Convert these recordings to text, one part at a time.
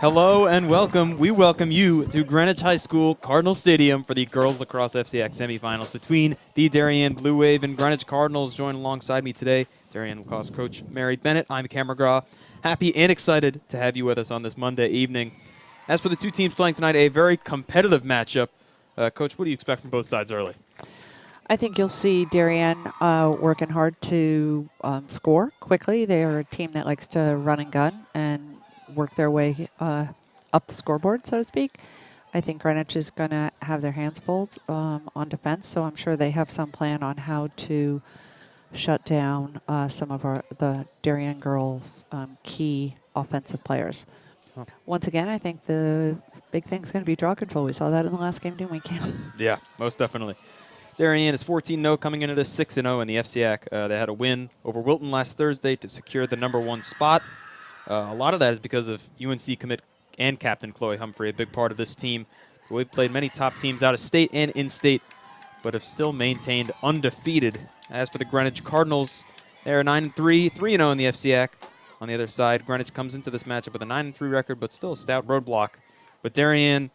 Hello and welcome. We welcome you to Greenwich High School, Cardinal Stadium for the Girls Lacrosse FCIAC Semifinals between the Darien Blue Wave and Greenwich Cardinals. Join alongside me today, Darien Lacrosse coach Mary Bennett. I'm Cameron McGraw. Happy and excited to have you with us on this Monday evening. As for the two teams playing tonight, a very competitive matchup. Coach, what do you expect from both sides early? I think you'll see Darien working hard to score quickly. They are a team that likes to run and gun and work their way up the scoreboard, so to speak. I think Greenwich is going to have their hands full on defense, so I'm sure they have some plan on how to shut down some of the Darien girls' key offensive players. Oh. Once again, I think the big thing's going to be draw control. We saw that in the last game, didn't we, Cam? Yeah, most definitely. Darien is 14-0 coming into this 6-0 in the FCIAC. They had a win over Wilton last Thursday to secure the #1 spot. A lot of that is because of UNC commit and captain Chloe Humphrey, a big part of this team. We've played many top teams out of state and in-state, but have still maintained undefeated. As for the Greenwich Cardinals, they're 9-3, 3-0 in the FCIAC. On the other side, Greenwich comes into this matchup with a 9-3 record, but still a stout roadblock. But Darien,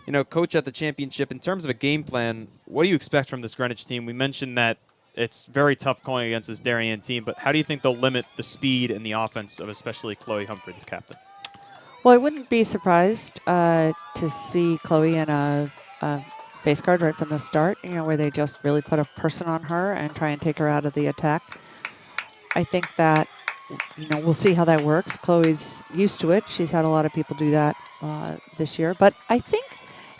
you know, coach at the championship, in terms of a game plan, what do you expect from this Greenwich team? We mentioned that it's very tough going against this Darien team, but how do you think they'll limit the speed and the offense of especially Chloe Humphrey, the captain? Well, I wouldn't be surprised to see Chloe in a face guard right from the start, you know, where they just really put a person on her and try and take her out of the attack. I think that, you know, we'll see how that works. Chloe's used to it. She's had a lot of people do that this year. But I think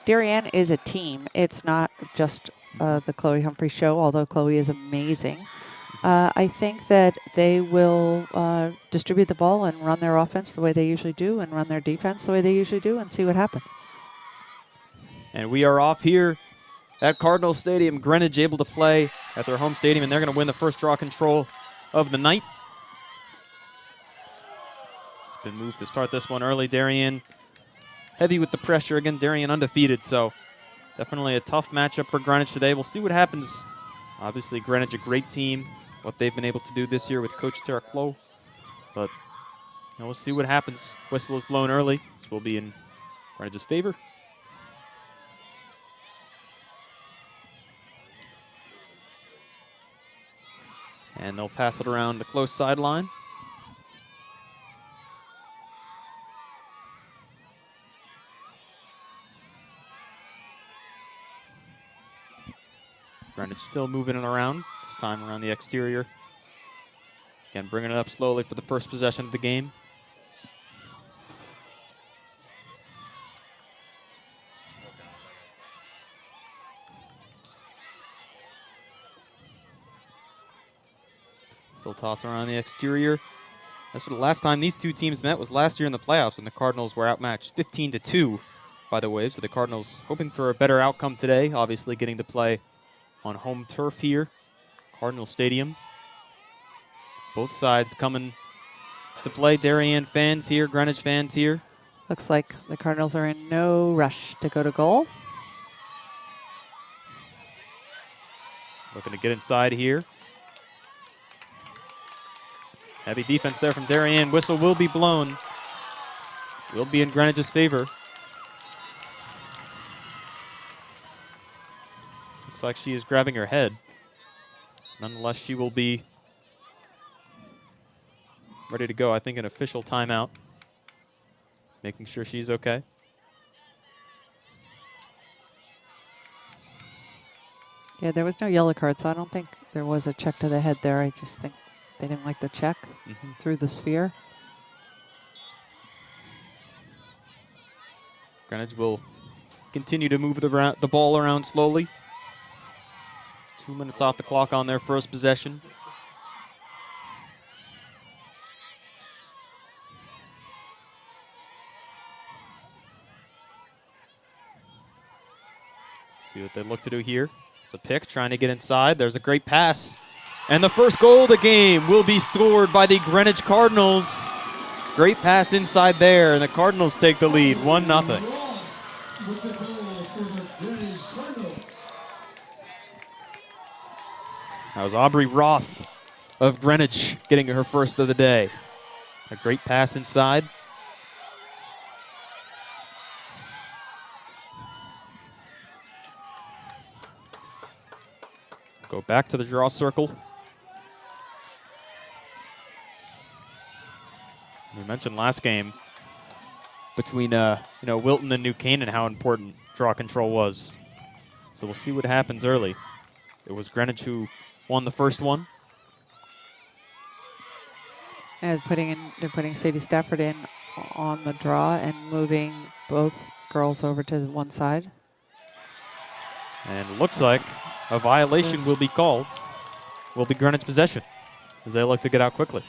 Darien is a team. It's not just the Chloe Humphrey show, although Chloe is amazing. I think that they will distribute the ball and run their offense the way they usually do and run their defense the way they usually do and see what happens. And we are off here at Cardinal Stadium. Greenwich able to play at their home stadium, and they're going to win the first draw control of the night. It's been moved to start this one early. Darien heavy with the pressure. Again, Darien undefeated, so definitely a tough matchup for Greenwich today. We'll see what happens. Obviously, Greenwich, a great team, what they've been able to do this year with Coach Tara Clough. But you know, we'll see what happens. Whistle is blown early. This will be in Greenwich's favor. And they'll pass it around the close sideline. Greenwich still moving it around, this time around the exterior. Again, bringing it up slowly for the first possession of the game. Still toss around the exterior. As for the last time these two teams met was last year in the playoffs when the Cardinals were outmatched 15-2 by the Waves. So the Cardinals hoping for a better outcome today, obviously getting to play on home turf here, Cardinal Stadium. Both sides coming to play. Darien fans here, Greenwich fans here. Looks like the Cardinals are in no rush to go to goal. Looking to get inside here. Heavy defense there from Darien. Whistle will be blown. Will be in Greenwich's favor. Looks like she is grabbing her head. Nonetheless, she will be ready to go. I think an official timeout. Making sure she's okay. Yeah, there was no yellow card, so I don't think there was a check to the head there. I just think they didn't like the check through the sphere. Greenwich will continue to move the ball around slowly. 2 minutes off the clock on their first possession. See what they look to do here. It's a pick, trying to get inside. There's a great pass. And the first goal of the game will be scored by the Greenwich Cardinals. Great pass inside there, and the Cardinals take the lead, 1-0. That was Aubrey Roth of Greenwich getting her first of the day. A great pass inside. Go back to the draw circle. We mentioned last game between Wilton and New Canaan how important draw control was. So we'll see what happens early. It was Greenwich who won the first one. And they're putting Sadie Stafford in on the draw and moving both girls over to one side. And it looks like a violation will be called. Will be Greenwich possession as they look to get out quickly.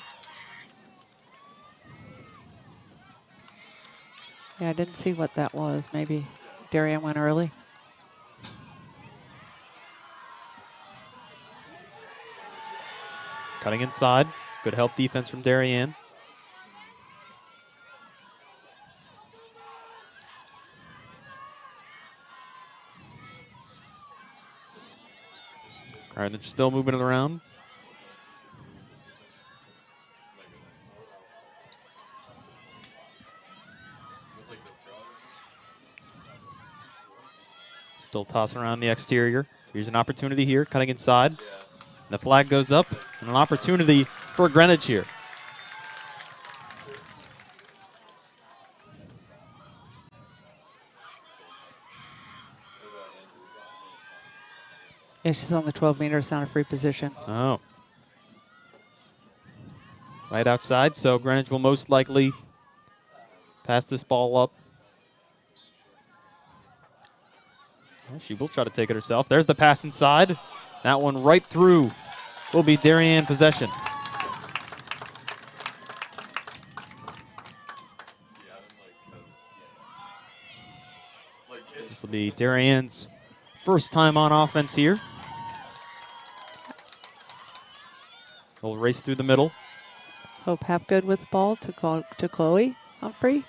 Yeah, I didn't see what that was. Maybe Darien went early. Cutting inside. Good help defense from Darien. Greenwich still moving it around. Still tossing around the exterior. Here's an opportunity here, cutting inside. The flag goes up, and an opportunity for Greenwich here. Yeah, she's on the 12 meters, not a free position. Oh. Right outside, so Greenwich will most likely pass this ball up. Well, she will try to take it herself. There's the pass inside. That one right through will be Darien possession. This will be Darien's first time on offense here. They'll race through the middle. Hope Hapgood with the ball to Chloe Humphrey.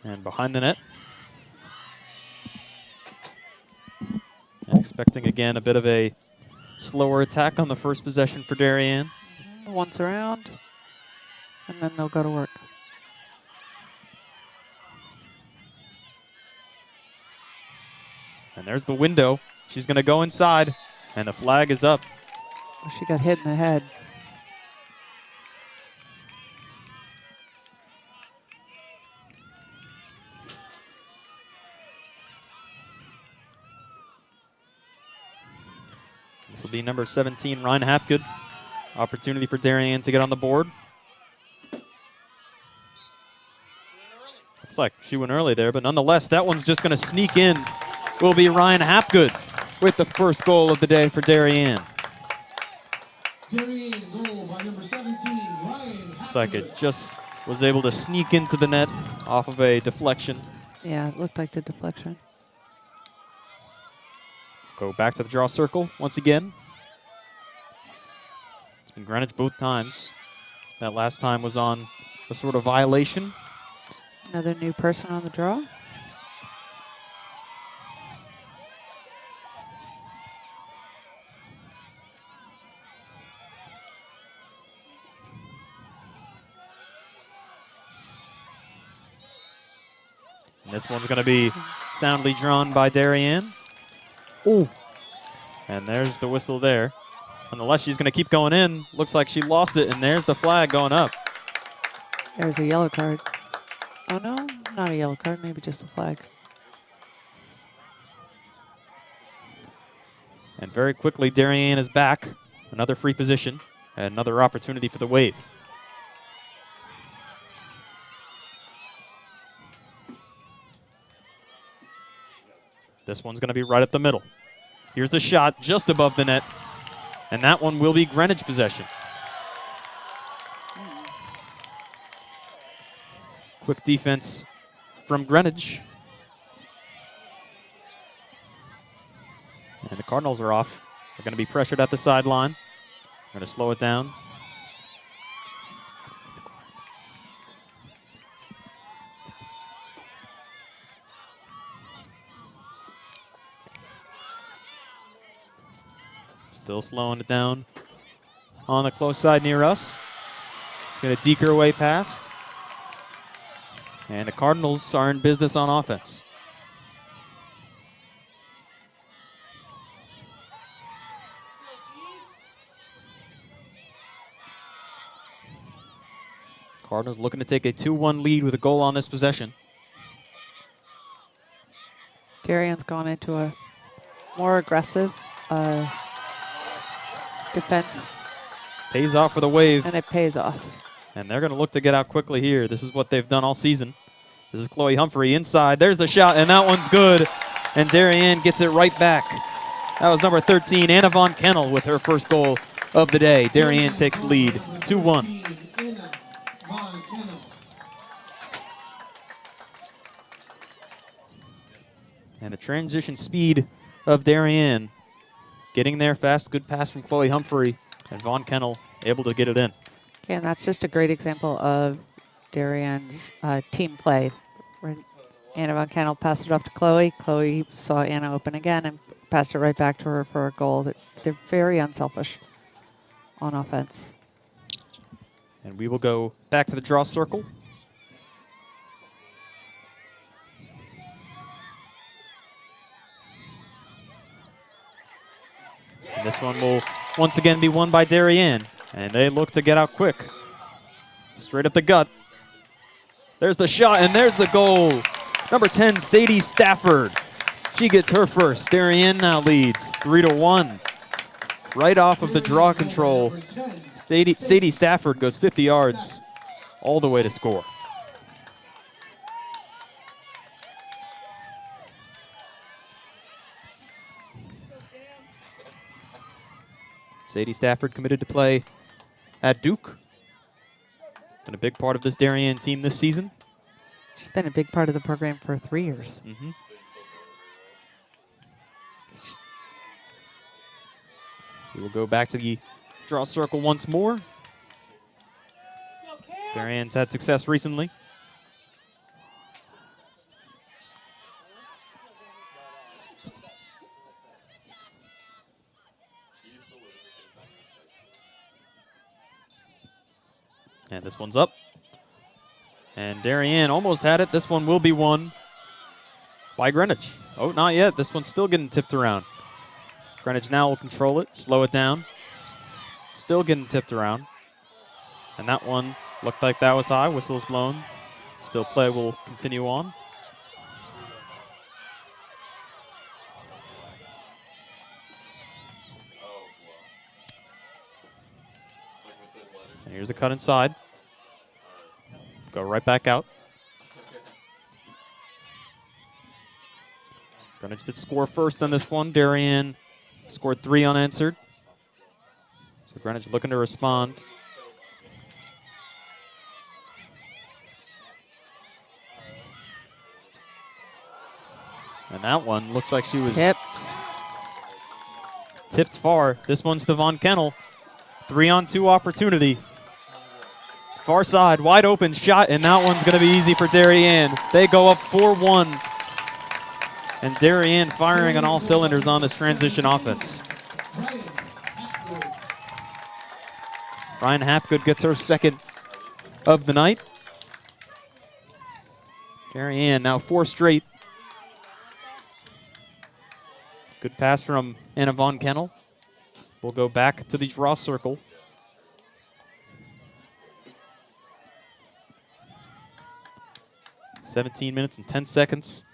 And behind the net. And expecting again a bit of a slower attack on the first possession for Darien. Once around, and then they'll go to work. And there's the window. She's going to go inside, and the flag is up. She got hit in the head. This will be number 17, Ryan Hapgood. Opportunity for Darien to get on the board. Looks like she went early there, but nonetheless, that one's just going to sneak in. Will be Ryan Hapgood with the first goal of the day for Darien. Darien goal by number 17, Ryan Hapgood. Looks like it just was able to sneak into the net off of a deflection. Yeah, it looked like the deflection. Go back to the draw circle once again. It's been Greenwich both times. That last time was on a sort of violation. Another new person on the draw. And this one's going to be soundly drawn by Darien. Ooh. And there's the whistle there. Nonetheless, she's going to keep going in. Looks like she lost it, and there's the flag going up. There's a yellow card. Oh, no, not a yellow card, maybe just a flag. And very quickly, Darien is back. Another free position, and another opportunity for the Wave. This one's going to be right up the middle. Here's the shot just above the net, and that one will be Greenwich possession. Quick defense from Greenwich. And the Cardinals are off. They're going to be pressured at the sideline. They're going to slow it down. Still slowing it down on the close side near us. It's going to deke her way past. And the Cardinals are in business on offense. Cardinals looking to take a 2-1 lead with a goal on this possession. Darien's gone into a more aggressive defense, Pays off for the Wave. and it pays off. And they're going to look to get out quickly here. This is what they've done all season. This is Chloe Humphrey inside. There's the shot, and that one's good. And Darien gets it right back. That was number 13, Anna Von Kennel, with her first goal of the day. Darien takes the lead, 2-1. And the transition speed of Darien. Getting there fast, good pass from Chloe Humphrey. And Von Kennel able to get it in. Okay, and that's just a great example of Darien's team play. Where Anna Von Kennel passed it off to Chloe. Chloe saw Anna open again and passed it right back to her for a goal. They're very unselfish on offense. And we will go back to the draw circle. And this one will once again be won by Darien. And they look to get out quick. Straight up the gut. There's the shot, and there's the goal. Number 10, Sadie Stafford. She gets her first. Darien now leads 3-1. Right off of the draw control. Sadie Stafford goes 50 yards all the way to score. Sadie Stafford committed to play at Duke. Been a big part of this Darien team this season. She's been a big part of the program for 3 years. Mm-hmm. We will go back to the draw circle once more. Darien's had success recently. And this one's up. And Darien almost had it. This one will be won by Greenwich. Oh, not yet. This one's still getting tipped around. Greenwich now will control it, slow it down. Still getting tipped around. And that one looked like that was high. Whistle's blown. Still play will continue on. And here's a cut inside. Go right back out. Greenwich did score first on this one. Darien scored 3 unanswered. So Greenwich looking to respond. And that one looks like she was tipped far. This one's to Von Kennel. 3-on-2 opportunity. Far side, wide open shot, and that one's going to be easy for Darien. They go up 4-1. And Darien firing on all cylinders on this transition offense. Ryan Hapgood gets her second of the night. Darien now 4 straight. Good pass from Anna Von Kennel. We'll go back to the draw circle. "17 minutes and 10 seconds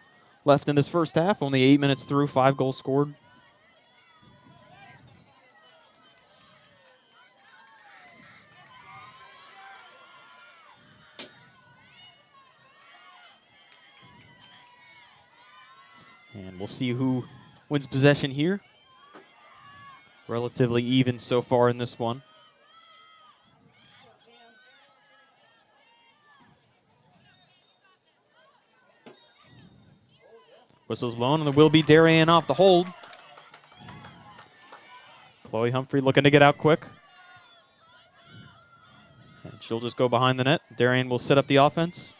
left in this first half. Only 8 minutes through, 5 goals scored. And we'll see who wins possession here. Relatively even so far in this one. Whistle's blown, and there will be Darien off the hold. Chloe Humphrey looking to get out quick. And she'll just go behind the net. Darien will set up the offense.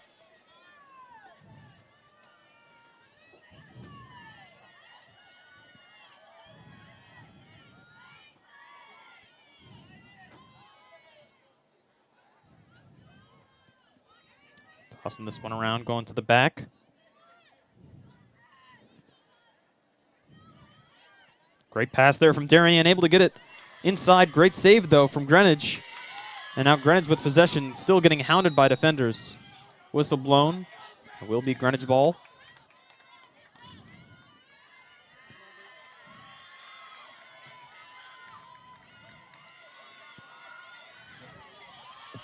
Tossing this one around, going to the back. Great pass there from Darien, able to get it inside. Great save, though, from Greenwich. And now Greenwich with possession, still getting hounded by defenders. Whistle blown. It will be Greenwich ball.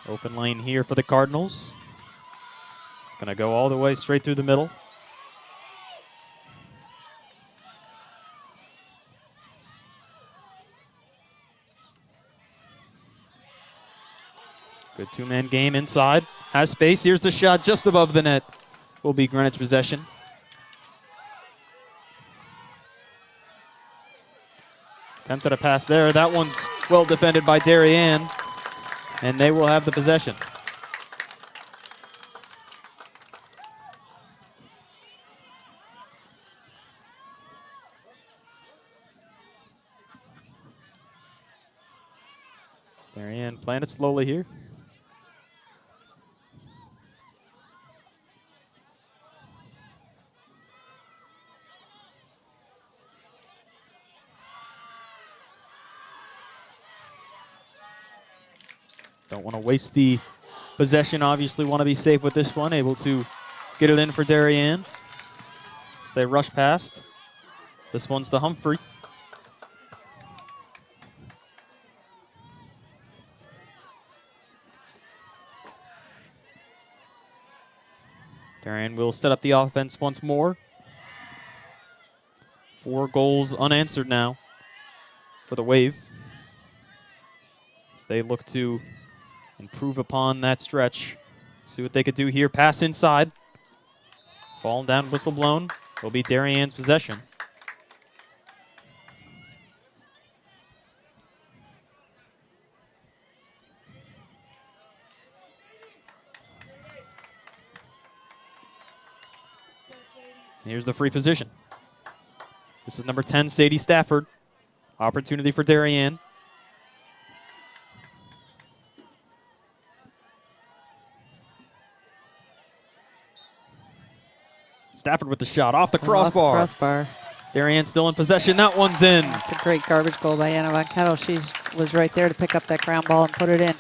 Open lane here for the Cardinals. It's going to go all the way straight through the middle. Good two-man game inside. Has space. Here's the shot just above the net. Will be Greenwich possession. Attempted a pass there. That one's well defended by Darien. And they will have the possession. Darien playing it slowly here. Don't want to waste the possession. Obviously want to be safe with this one. Able to get it in for Darien. They rush past. This one's to Humphrey. Darien will set up the offense once more. 4 goals unanswered now for the Wave. As they look to improve upon that stretch. See what they could do here. Pass inside. Falling down, whistle blown. Will be Darien's possession. Here's the free position. This is number 10, Sadie Stafford. Opportunity for Darien. Stafford with the shot off the crossbar. Darien still in possession. That one's in. It's a great garbage goal by Anna Von Kettle. She was right there to pick up that ground ball and put it in.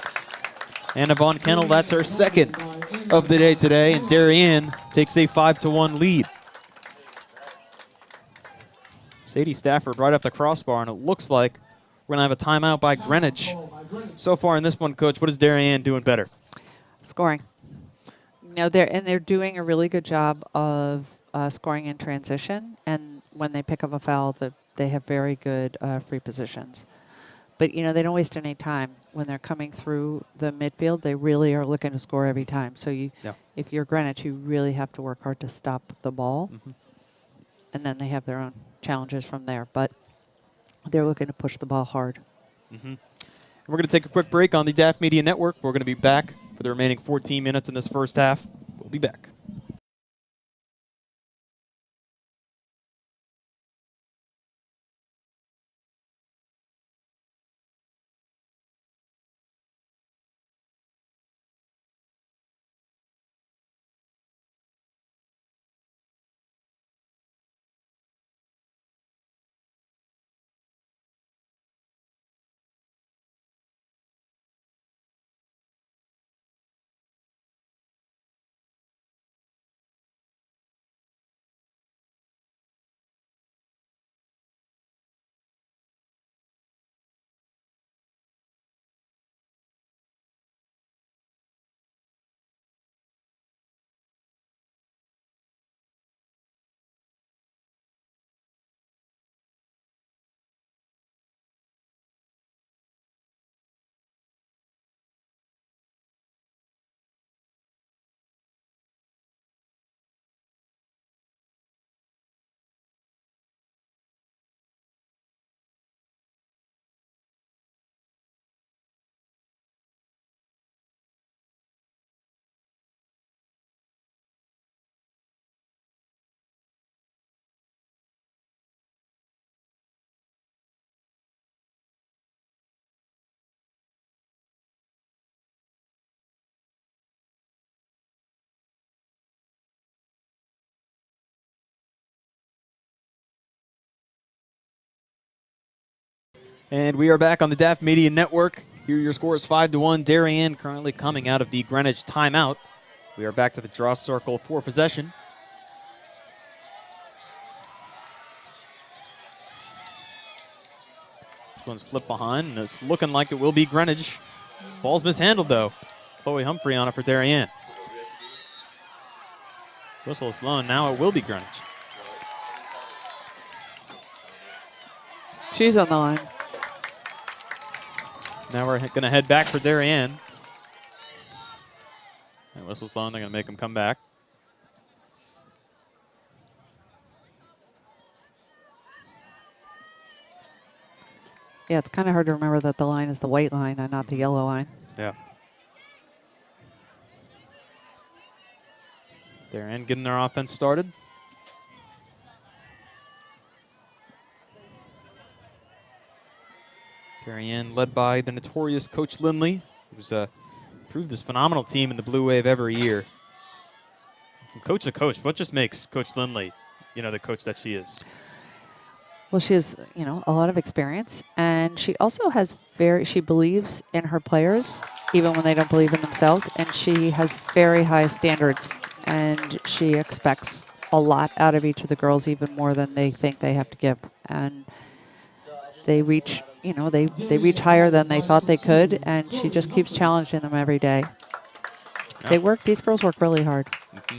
Anna Von Kettle, that's her second of the day today, and Darien takes a 5-1 lead. Sadie Stafford right off the crossbar, and it looks like we're going to have a timeout by Greenwich. So far in this one, Coach, what is Darien doing better? Scoring. No, they're doing a really good job of scoring in transition, and when they pick up a foul, they have very good free positions. But they don't waste any time when they're coming through the midfield. They really are looking to score every time. So if you're Greenwich, you really have to work hard to stop the ball, and then they have their own challenges from there. But they're looking to push the ball hard. We're going to take a quick break on the DAF Media Network. We're going to be back for the remaining 14 minutes in this first half. We'll be back. And we are back on the DAF Media Network. Here your score is 5-1. Darien currently coming out of the Greenwich timeout. We are back to the draw circle for possession. This one's flipped behind, and it's looking like it will be Greenwich. Ball's mishandled, though. Chloe Humphrey on it for Darien. Whistle is blown. Now it will be Greenwich. She's on the line. Now we're going to head back for Darien. And whistle's blown. They're going to make them come back. Yeah, it's kind of hard to remember that the line is the white line and not the yellow line. Yeah. Darien getting their offense started. Darien led by the notorious Coach Lindley, who's proved this phenomenal team in the Blue Wave every year. From coach to coach, what just makes Coach Lindley, the coach that she is? Well, she has, a lot of experience, and she also has she believes in her players, even when they don't believe in themselves, and she has very high standards, and she expects a lot out of each of the girls, even more than they think they have to give. And they reach, they reach higher than they thought they could, and she just keeps challenging them every day. Yep. These girls work really hard. Mm-hmm.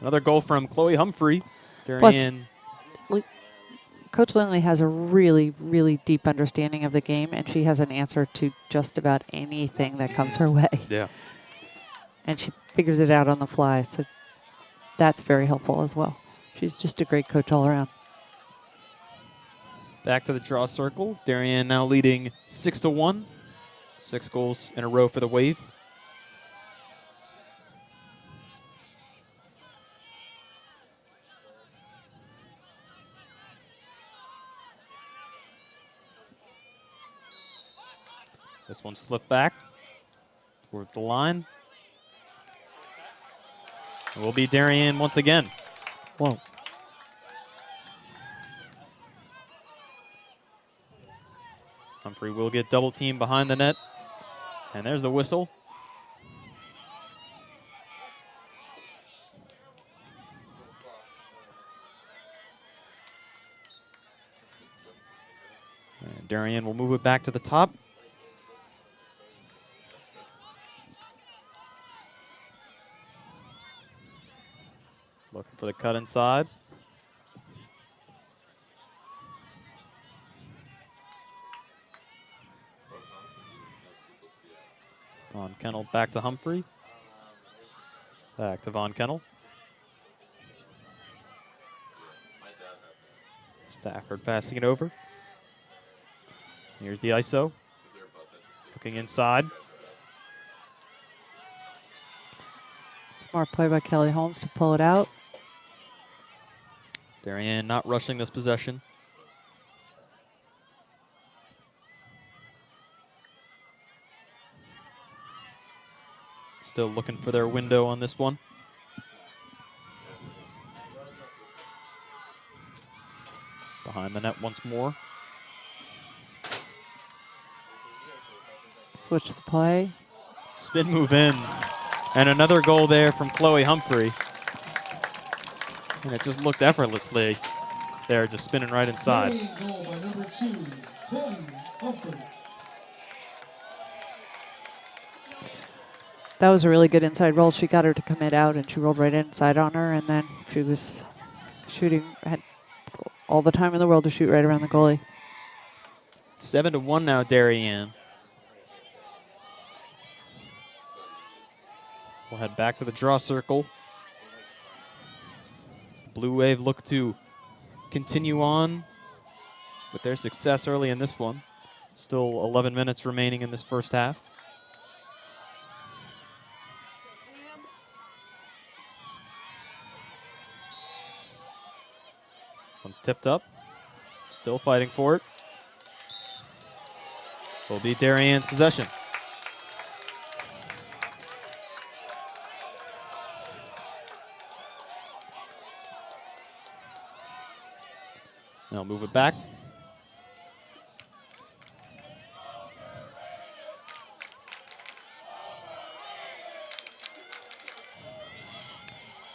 Another goal from Chloe Humphrey. Darien. Plus, Coach Lindley has a really, really deep understanding of the game, and she has an answer to just about anything that comes her way. Yeah. And she figures it out on the fly, so that's very helpful as well. She's just a great coach all around. Back to the draw circle. Darien now leading 6-1. 6 goals in a row for the Wave. This one's flipped back toward the line. It will be Darien once again. Whoa. Humphrey will get double teamed behind the net. And there's the whistle. And Darien will move it back to the top. Looking for the cut inside. Von Kennel back to Humphrey. Back to Von Kennel. Stafford passing it over. Here's the ISO. Looking inside. Smart play by Kelly Holmes to pull it out. Darien not rushing this possession. Still looking for their window on this one. Behind the net once more. Switch the play. Spin move in. And another goal there from Chloe Humphrey. And it just looked effortlessly there, just spinning right inside. Goal by number 2, Chloe Humphrey. That was a really good inside roll. She got her to commit out, and she rolled right inside on her, and then she was shooting, had all the time in the world to shoot right around the goalie. 7-1 now, Darien. We'll head back to the draw circle. As the Blue Wave look to continue on with their success early in this one. Still 11 minutes remaining in this first half. One's tipped up. Still fighting for it. Will be Darien's possession. They'll move it back.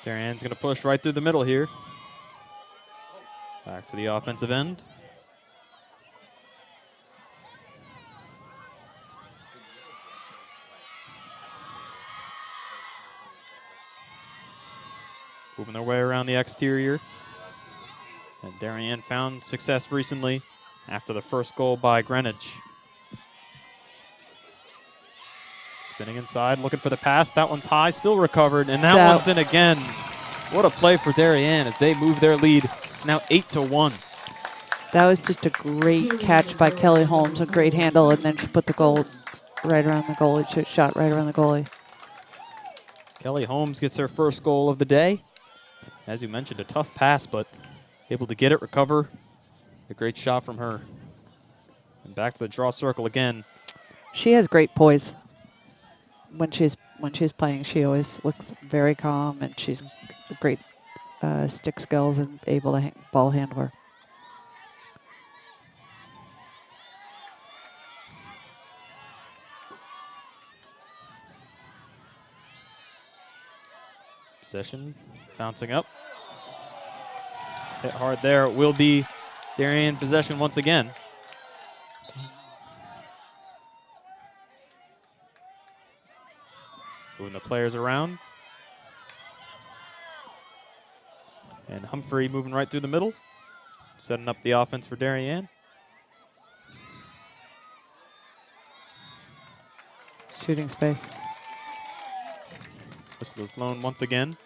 Darienne's going to push right through the middle here. Back to the offensive end. Moving their way around the exterior. And Darien found success recently after the first goal by Greenwich. Spinning inside, looking for the pass. That one's high, still recovered, and that one's in again. What a play for Darien as they move their lead now 8-1. That was just a great catch by Kelly Holmes, a great handle, and then she put the goal right around the goalie. She shot right around the goalie. Kelly Holmes gets her first goal of the day. As you mentioned, a tough pass, but able to get it, recover. A great shot from her. And back to the draw circle again. She has great poise. When she's playing, she always looks very calm, and she's great stick skills and able to ball handler. Possession bouncing up. Hit hard there. It will be Darien possession once again. Moving the players around. And Humphrey moving right through the middle. Setting up the offense for Darien. Shooting space. Whistle is blown once again.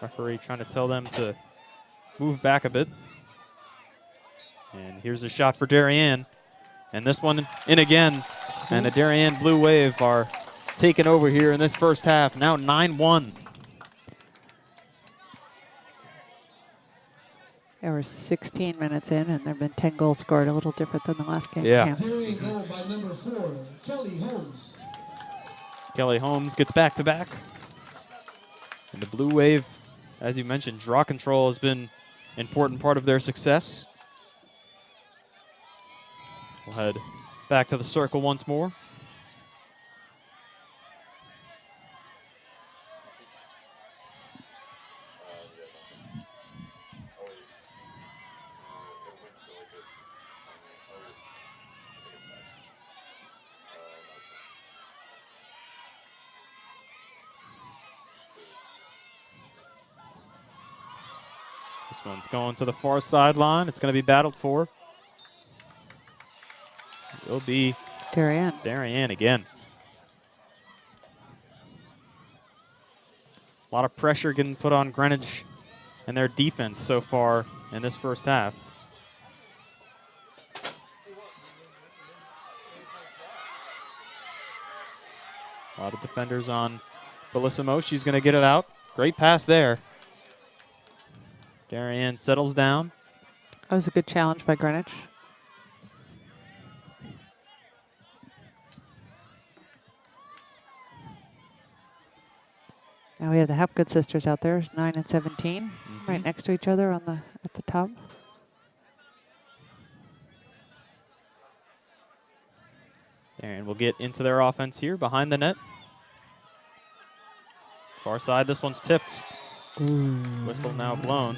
Referee trying to tell them to move back a bit. And here's a shot for Darien. And this one in again. And the Darien Blue Wave are taking over here in this first half. Now 9-1. There were 16 minutes in, and there have been 10 goals scored, a little different than the last game. Yeah. Darien goal by number 4, Kelly Holmes. Kelly Holmes gets back-to-back. And the Blue Wave, as you mentioned, draw control has been an important part of their success. We'll head back to the circle once more. This one's going to the far sideline. It's going to be battled for. It'll be Darien again. A lot of pressure getting put on Greenwich and their defense so far in this first half. A lot of defenders on Bellissimo. She's going to get it out. Great pass there. Darien settles down. That was a good challenge by Greenwich. Now we have the Hapgood sisters out there, 9 and 17, right next to each other on at the top. And we'll get into their offense here behind the net. Far side, this one's tipped. Whistle now blown.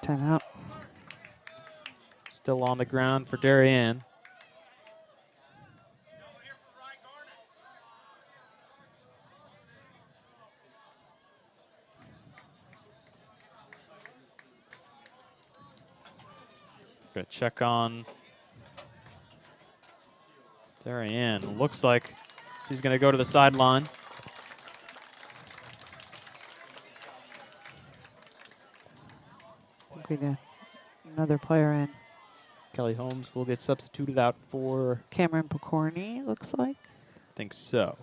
Timeout. Still on the ground for Darien. Gonna check on Darien. Looks like she's gonna go to the sideline. We got another player in. Kelly Holmes will get substituted out for, Cameron Pokorny, looks like. I think so.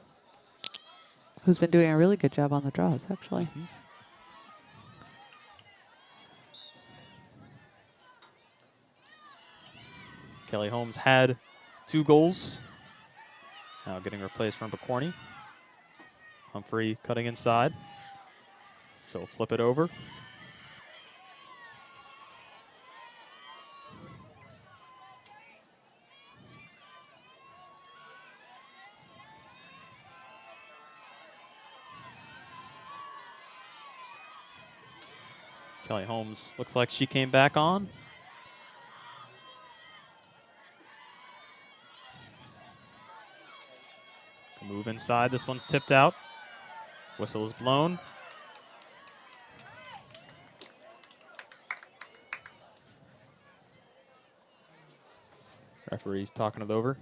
Who's been doing a really good job on the draws, actually. Kelly Holmes had 2 goals. Now getting replaced from Bacorny. Humphrey cutting inside. She'll flip it over. Kelly Holmes looks like she came back on. Move inside. This one's tipped out. Whistle is blown. Referee's talking it over.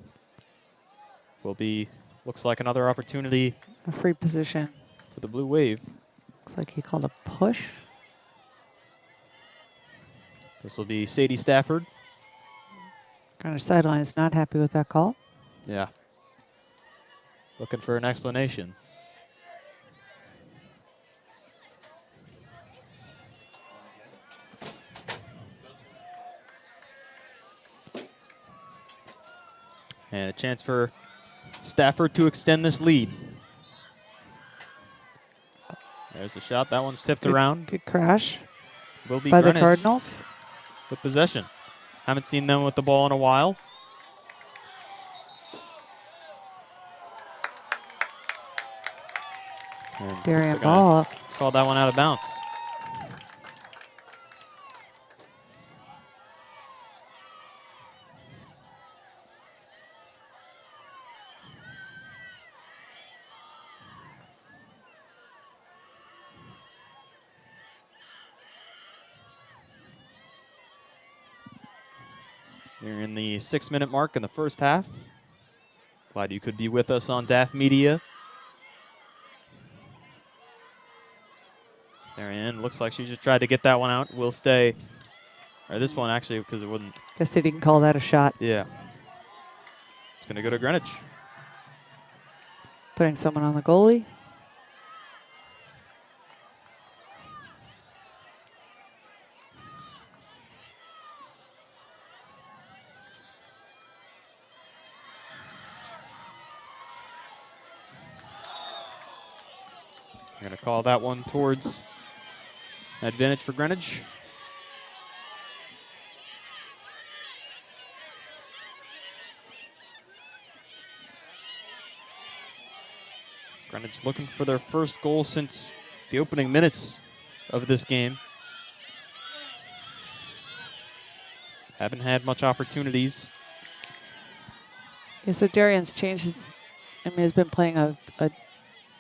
Will be, looks like another opportunity. A free position. For the Blue Wave. Looks like he called a push. This will be Sadie Stafford. Greenwich sideline is not happy with that call. Yeah. Looking for an explanation. And a chance for Stafford to extend this lead. There's a shot. That one's tipped around. Good crash Will be by Greenwich the Cardinals. with possession. Haven't seen them with the ball in a while. And Darien they're gonna ball. call that one out of bounds. We're in the 6-minute mark in the first half. Glad you could be with us on DAF Media. Darien looks like she just tried to get that one out. Will stay. Or this one actually, because it wouldn't. Guess they didn't call that a shot. Yeah. It's going to go to Greenwich. Putting someone on the goalie. I'm going to call that one towards advantage for Greenwich. Greenwich looking for their first goal since the opening minutes of this game. Haven't had much opportunities. Yeah, so Darien's changed his, has been playing a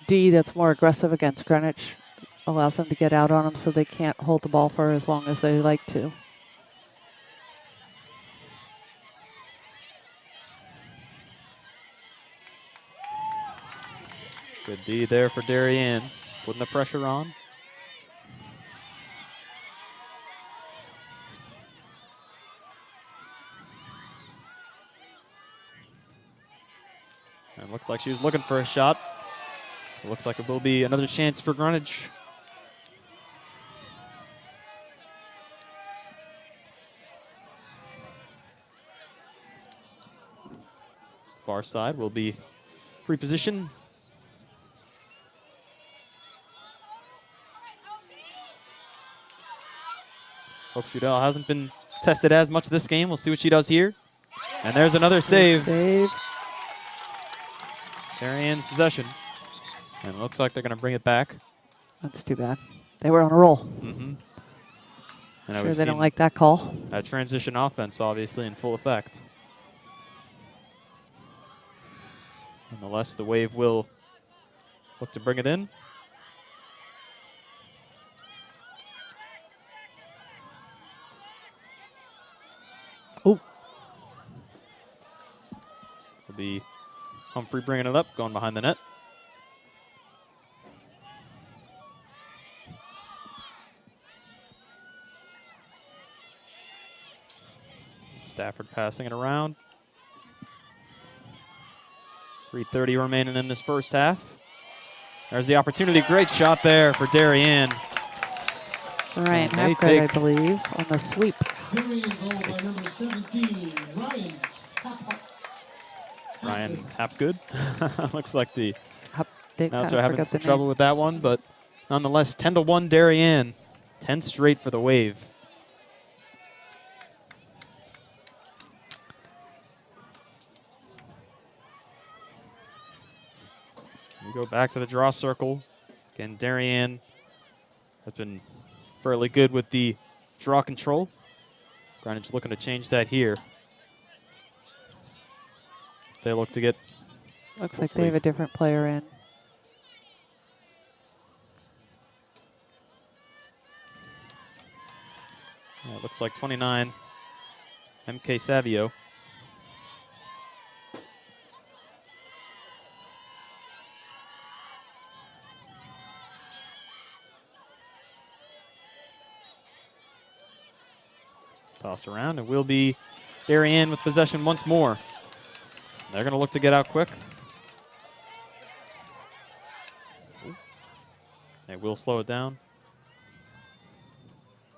D that's more aggressive against Greenwich. Allows them to get out on them so they can't hold the ball for as long as they like to. Good D there for Darien, putting the pressure on. And looks like she was looking for a shot. It looks like it will be another chance for Greenwich. Far side will be free position. Hope Shudell hasn't been tested as much this game. We'll see what she does here. And there's another save. Save. Darien's possession. And it looks like they're going to bring it back. That's too bad. They were on a roll. Mm-hmm. And Sure they don't like that call. That transition offense, obviously, in full effect. Nonetheless, the Wave will look to bring it in. Oh. Will be Humphrey bringing it up, going behind the net. Stafford passing it around. 3:30 remaining in this first half. There's the opportunity. Great shot there for Darien. Ryan And they Hapgood, I take- believe, on the sweep. Darien goal by number 17, Ryan Hapgood. Ryan Hapgood. Looks like the They've kind announcer of having forgot some the trouble name. with that one, but nonetheless, 10-1 Darien. 10 straight for the Wave. We go back to the draw circle. Again, Darien has been fairly good with the draw control. Greenwich looking to change that here. They look to get. Looks like they have a different player in. Yeah, it looks like 29, MK Savio. Tossed around, and will be Darien with possession once more. They're going to look to get out quick. Ooh. They will slow it down.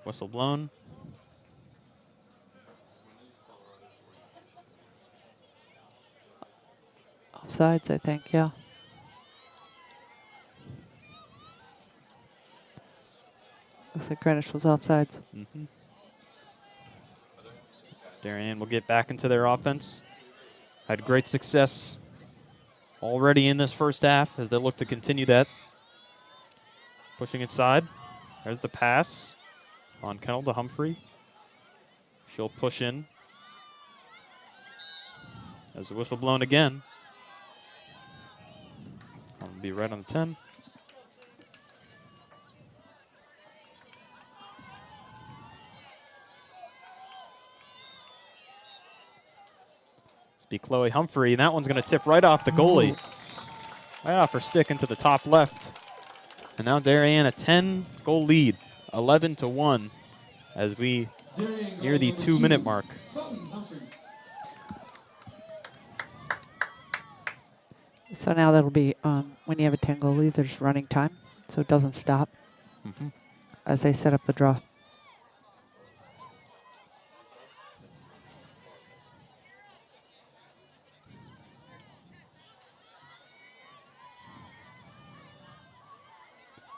Whistle blown. Offsides, I think, yeah. Looks like Greenwich was offsides. Mm-hmm. Darien will get back into their offense. Had great success already in this first half as they look to continue that. Pushing inside. There's the pass on Kennel to Humphrey. She'll push in. There's a whistle blown again. I'll be right on the 10. Be Chloe Humphrey, and that one's going to tip right off the goalie. Right off her stick into the top left. And now Darien a 10-goal lead, 11-1, as we near the 2-minute mark. So now that'll be, when you have a 10-goal lead, there's running time, so it doesn't stop as they set up the draw.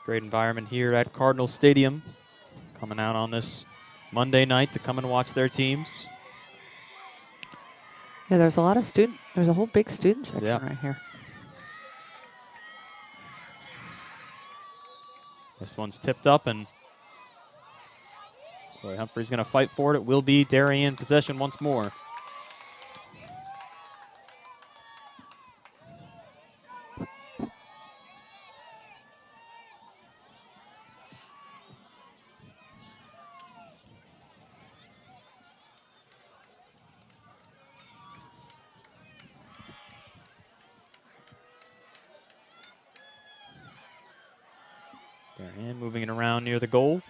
Great environment here at Cardinal Stadium. Coming out on this Monday night to come and watch their teams. Yeah, there's a lot of there's a whole big student section right here. This one's tipped up, and Chloe Humphrey's going to fight for it. It will be Darien possession once more. Darien moving it around near the goal.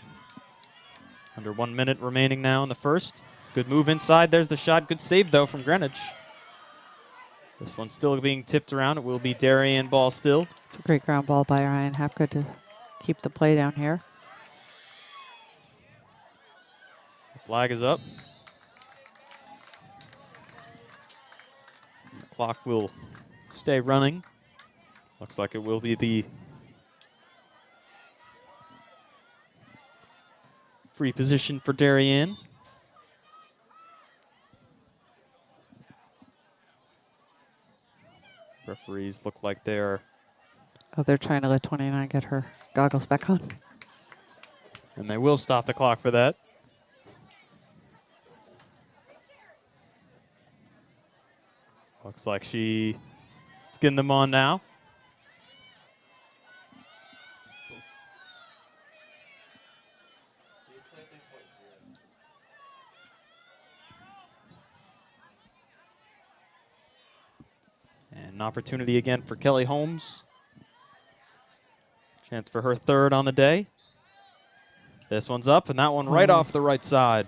Under 1 minute remaining now in the first. Good move inside. There's the shot. Good save, though, from Greenwich. This one's still being tipped around. It will be Darien ball still. It's a great ground ball by Ryan Hapgood to keep the play down here. The flag is up. The clock will stay running. Looks like it will be the free position for Darien. Referees look like they're... Oh, they're trying to let 29 get her goggles back on. And they will stop the clock for that. Looks like she's getting them on now. And an opportunity again for Kelly Holmes. Chance for her third on the day. This one's up, and that one right off the right side.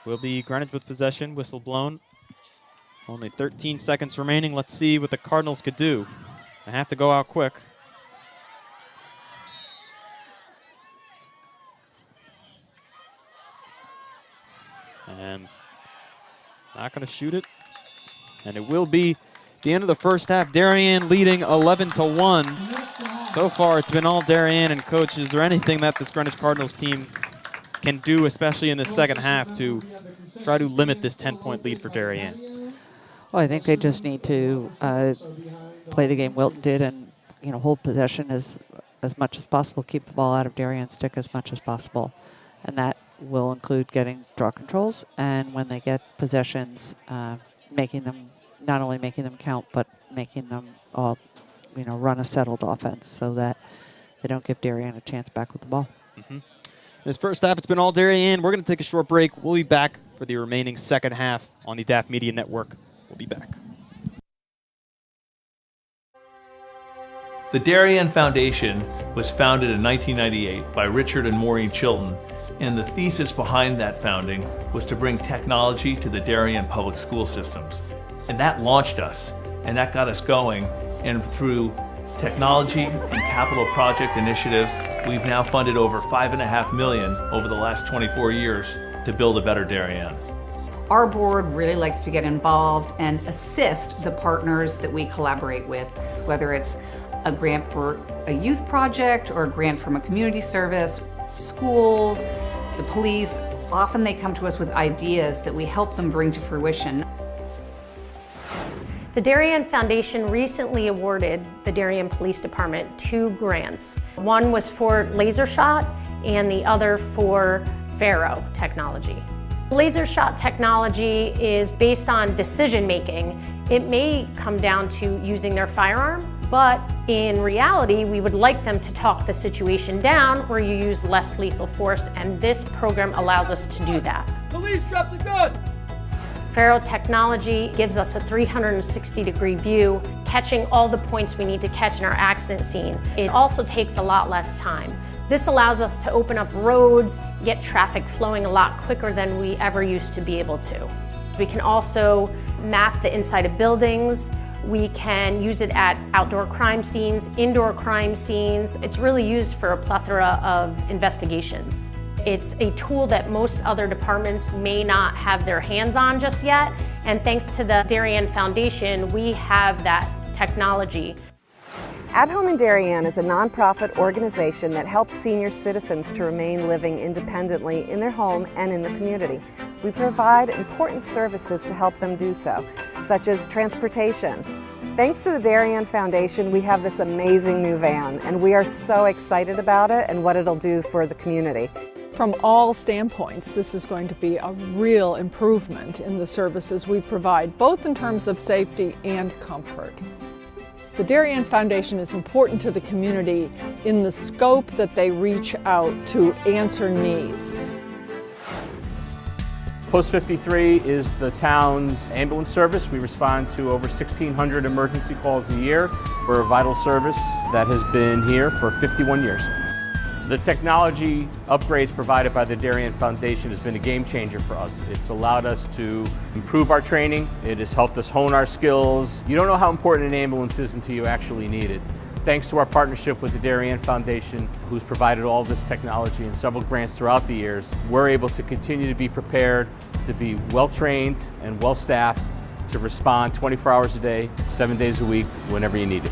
Will be Greenwich with possession, whistle blown. Only 13 seconds remaining. Let's see what the Cardinals could do. They have to go out quick. And not going to shoot it. And it will be the end of the first half. Darien leading 11-1. So far, it's been all Darien. And Coach, is there anything that this Greenwich Cardinals team can do, especially in the second half, to try to limit this 10-point lead for Darien? Well, I think they just need to play the game Wilton did and hold possession as much as possible, keep the ball out of Darien's stick as much as possible. And that will include getting draw controls, and when they get possessions, not only making them count, but making them run a settled offense so that they don't give Darien a chance back with the ball. This first half, it's been all Darien. We're going to take a short break. We'll be back for the remaining second half on the DAF Media Network. We'll be back. The Darien Foundation was founded in 1998 by Richard and Maureen Chilton, and the thesis behind that founding was to bring technology to the Darien public school systems. And that launched us, and that got us going, and through technology and capital project initiatives, we've now funded over $5.5 million over the last 24 years to build a better Darien. Our board really likes to get involved and assist the partners that we collaborate with, whether it's a grant for a youth project or a grant from a community service, schools, the police. Often they come to us with ideas that we help them bring to fruition. The Darien Foundation recently awarded the Darien Police Department 2 grants. One was for laser shot and the other for Faro technology. Laser shot technology is based on decision making. It may come down to using their firearm, but in reality, we would like them to talk the situation down where you use less lethal force, and this program allows us to do that. Police, drop the gun! Faro technology gives us a 360-degree view, catching all the points we need to catch in our accident scene. It also takes a lot less time. This allows us to open up roads, get traffic flowing a lot quicker than we ever used to be able to. We can also map the inside of buildings. We can use it at outdoor crime scenes, indoor crime scenes. It's really used for a plethora of investigations. It's a tool that most other departments may not have their hands on just yet, and thanks to the Darien Foundation, we have that technology. At Home in Darien is a nonprofit organization that helps senior citizens to remain living independently in their home and in the community. We provide important services to help them do so, such as transportation. Thanks to the Darien Foundation, we have this amazing new van, and we are so excited about it and what it'll do for the community. From all standpoints, this is going to be a real improvement in the services we provide, both in terms of safety and comfort. The Darien Foundation is important to the community in the scope that they reach out to answer needs. Post 53 is the town's ambulance service. We respond to over 1,600 emergency calls a year. We're a vital service that has been here for 51 years. The technology upgrades provided by the Darien Foundation has been a game changer for us. It's allowed us to improve our training. It has helped us hone our skills. You don't know how important an ambulance is until you actually need it. Thanks to our partnership with the Darien Foundation, who's provided all this technology and several grants throughout the years, we're able to continue to be prepared, to be well-trained and well-staffed, to respond 24 hours a day, 7 days a week, whenever you need it.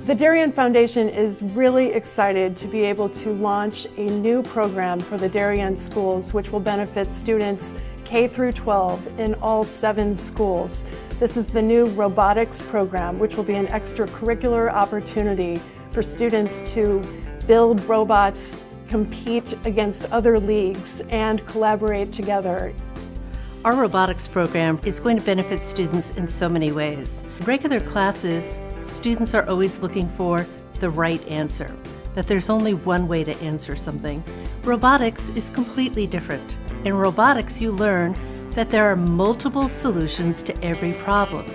The Darien Foundation is really excited to be able to launch a new program for the Darien schools, which will benefit students K through 12 in all 7 schools. This is the new robotics program, which will be an extracurricular opportunity for students to build robots, compete against other leagues, and collaborate together. Our robotics program is going to benefit students in so many ways. In regular classes, students are always looking for the right answer, that there's only one way to answer something. Robotics is completely different. In robotics, you learn that there are multiple solutions to every problem.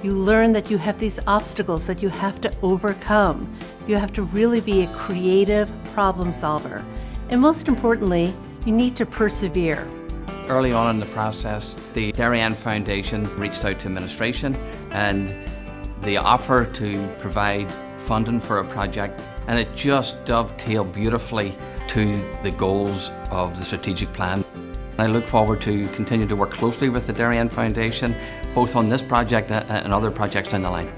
You learn that you have these obstacles that you have to overcome. You have to really be a creative problem solver. And most importantly, you need to persevere. Early on in the process, the Darien Foundation reached out to administration and the offer to provide funding for a project, and it just dovetailed beautifully to the goals of the strategic plan. I look forward to continue to work closely with the Darien Foundation both on this project and other projects down the line.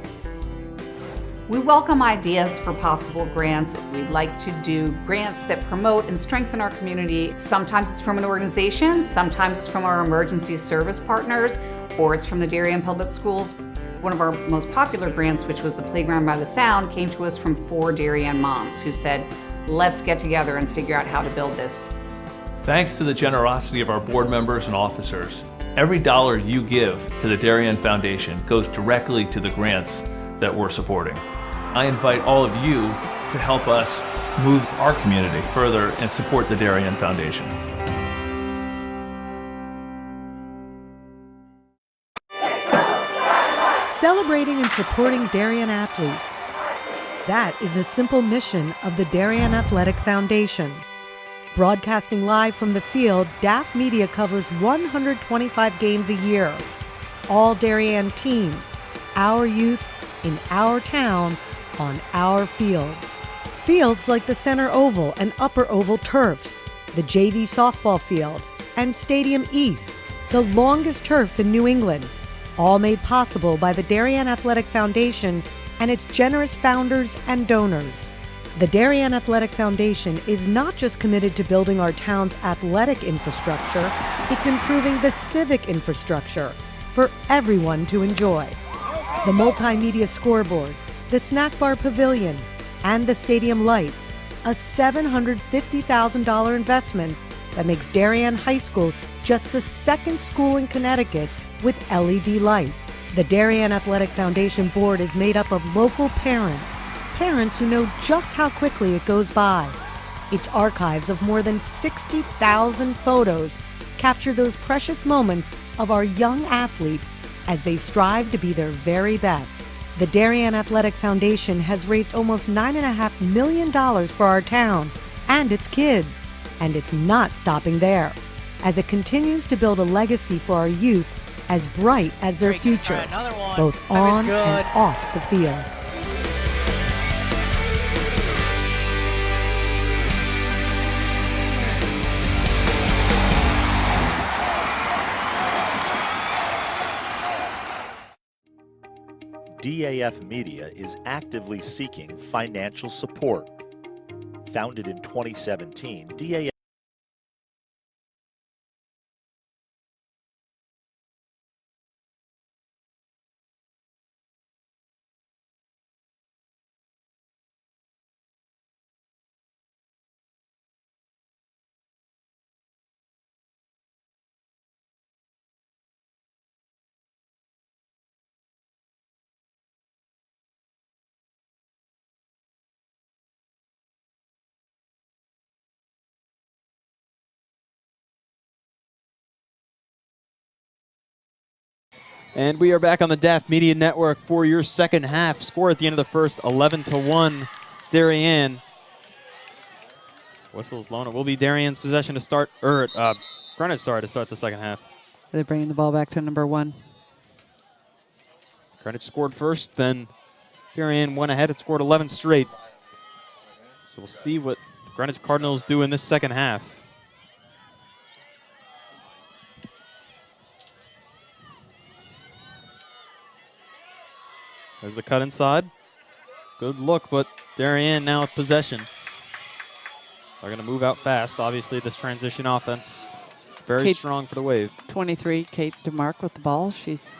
We welcome ideas for possible grants. We'd like to do grants that promote and strengthen our community. Sometimes it's from an organization, sometimes it's from our emergency service partners, or it's from the Darien Public Schools. One of our most popular grants, which was the Playground by the Sound, came to us from 4 Darien moms who said, let's get together and figure out how to build this. Thanks to the generosity of our board members and officers, every dollar you give to the Darien Foundation goes directly to the grants that we're supporting. I invite all of you to help us move our community further and support the Darien Foundation. Celebrating and supporting Darien athletes. That is a simple mission of the Darien Athletic Foundation. Broadcasting live from the field, DAF Media covers 125 games a year. All Darien teams, our youth, in our town, on our fields. Fields like the Center Oval and Upper Oval turfs, the JV softball field, and Stadium East, the longest turf in New England, all made possible by the Darien Athletic Foundation and its generous founders and donors. The Darien Athletic Foundation is not just committed to building our town's athletic infrastructure, it's improving the civic infrastructure for everyone to enjoy. The multimedia scoreboard, the snack bar pavilion, and the stadium lights, a $750,000 investment that makes Darien High School just the second school in Connecticut with LED lights. The Darien Athletic Foundation board is made up of local parents who know just how quickly it goes by. Its archives of more than 60,000 photos capture those precious moments of our young athletes as they strive to be their very best. The Darien Athletic Foundation has raised almost $9.5 million for our town and its kids, and it's not stopping there, as it continues to build a legacy for our youth as bright as their future, both on and off the field. DAF Media is actively seeking financial support. Founded in 2017, DAF And we are back on the DAF Media Network for your second half. Score at the end of the first, 11-1, Darien. Whistle's blown. It will be Darien's possession to start, Greenwich, to start the second half. They're bringing the ball back to number 1. Greenwich scored first, then Darien went ahead and scored 11 straight. So we'll see what Greenwich Cardinals do in this second half. There's the cut inside. Good look, but Darien now with possession. They're going to move out fast. Obviously, this transition offense, very strong for the Wave. 23, Kate DeMarc with the ball. She's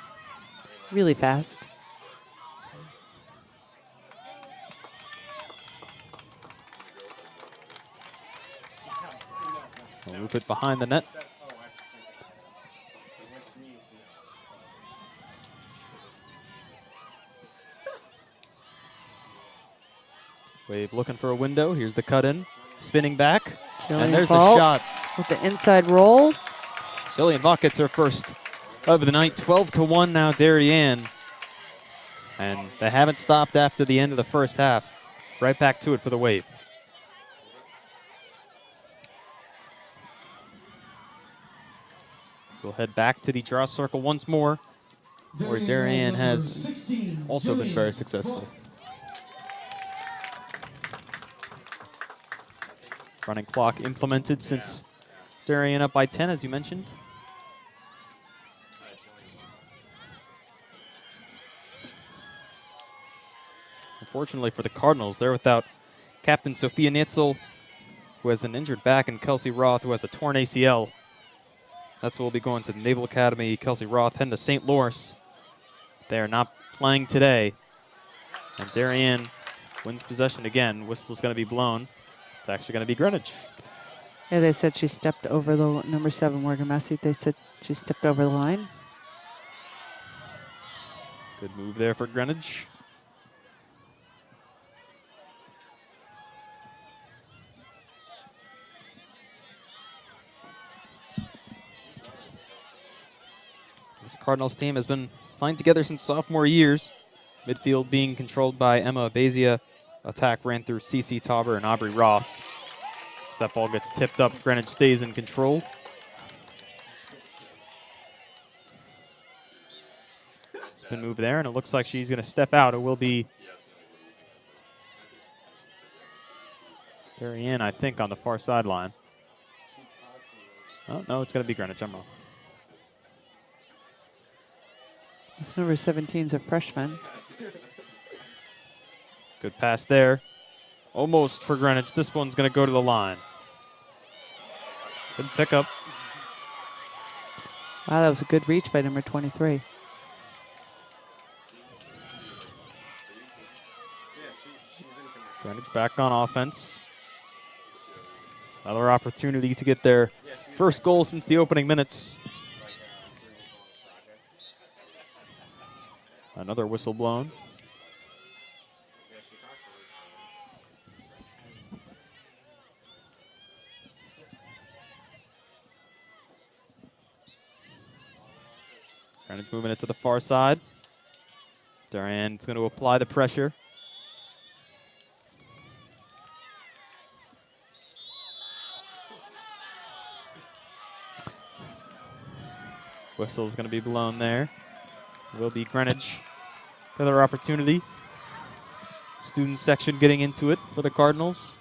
really fast. We'll move it behind the net. Wave looking for a window. Here's the cut in. Spinning back. And there's the shot. With the inside roll. Jillian Vaught gets her first of the night. 12-1 now, Darien. And they haven't stopped after the end of the first half. Right back to it for the Wave. We'll head back to the draw circle once more, where Darien has also been very successful. Running clock implemented since Darien up by 10, as you mentioned. Unfortunately for the Cardinals, they're without captain Sophia Nitzel, who has an injured back, and Kelsey Roth, who has a torn ACL. That's what will be going to the Naval Academy. Kelsey Roth heading to St. Louis. They are not playing today. And Darien wins possession again. Whistle's going to be blown. It's actually going to be Greenwich. Yeah, they said she stepped over the number 7, Morgan Massey. They said she stepped over the line. Good move there for Greenwich. This Cardinals team has been playing together since sophomore years. Midfield being controlled by Emma Bezia. Attack ran through Cece Tauber and Aubrey Roth. If that ball gets tipped up, Greenwich stays in control. Spin move there, and it looks like she's going to step out. It will be Darien, I think, on the far sideline. Oh, no, it's going to be Greenwich. I'm wrong. This number 17's a freshman. Good pass there. Almost for Greenwich. This one's going to go to the line. Good pickup. Wow, that was a good reach by number 23. Greenwich back on offense. Another opportunity to get their first goal since the opening minutes. Another whistle blown. Greenwich moving it to the far side. Darien's going to apply the pressure. Whistle's going to be blown there. Will be Greenwich. Another opportunity. Student section getting into it for the Cardinals.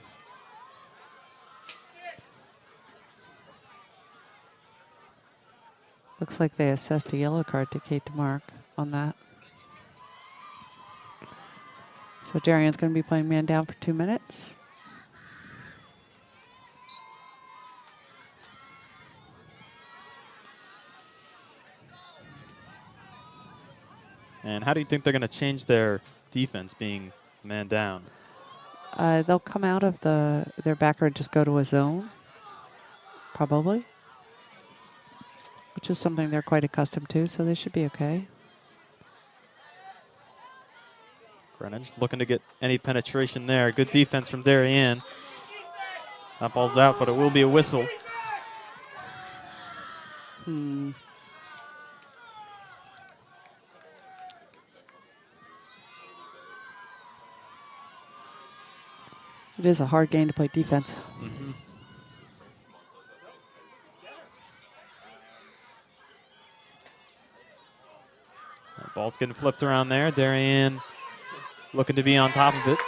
Looks like they assessed a yellow card to Kate DeMark on that. So Darien's going to be playing man down for 2 minutes. And how do you think they're going to change their defense being man down? They'll come out of their backer and just go to a zone, probably, which is something they're quite accustomed to, so they should be okay. Greenwich looking to get any penetration there. Good defense from Darien. That ball's out, but it will be a whistle. It is a hard game to play defense. Mm-hmm. That ball's getting flipped around there. Darien looking to be on top of it.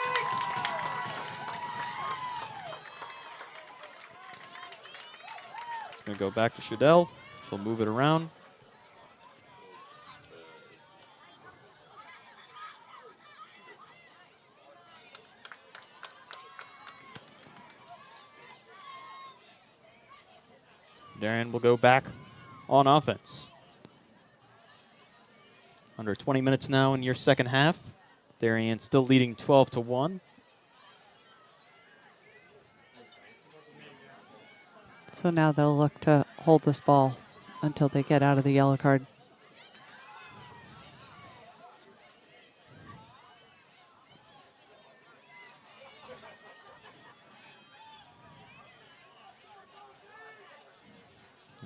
It's going to go back to Shadell. She'll move it around. Darien will go back on offense. Under 20 minutes now in your second half. Darien still leading 12-1. So now they'll look to hold this ball until they get out of the yellow card.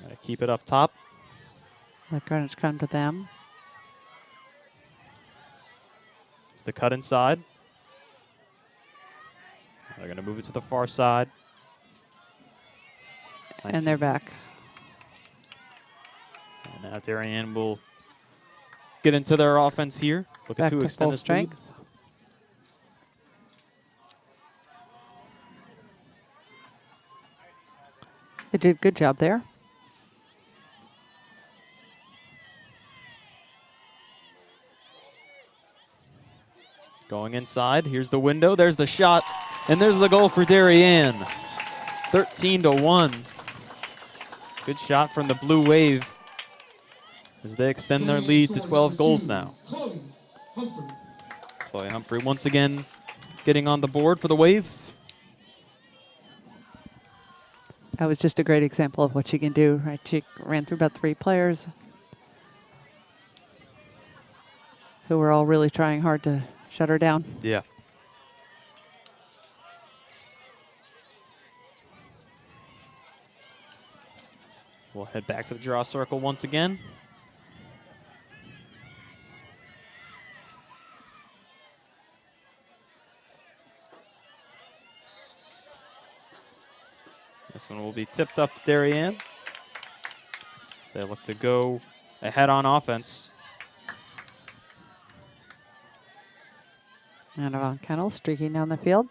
Gotta keep it up top. Let Greenwich come to them. It's the cut inside. They're going to move it to the far side. And they're back. And now Darien will get into their offense here. Looking Back to to extend full this strength. lead. They did a good job there. Going Going inside. Here's the window. There's the shot. And there's the goal for Darien. 13-1. Good shot from the Blue Wave as they extend their lead to 12 goals now. Chloe Humphrey once again getting on the board for the Wave. That was just a great example of what she can do, right? She ran through about 3 players who were all really trying hard to shut her down. Yeah. We'll head back to the draw circle once again. This one will be tipped up to Darien. They look to go ahead on offense. And Von Kennel streaking down the field.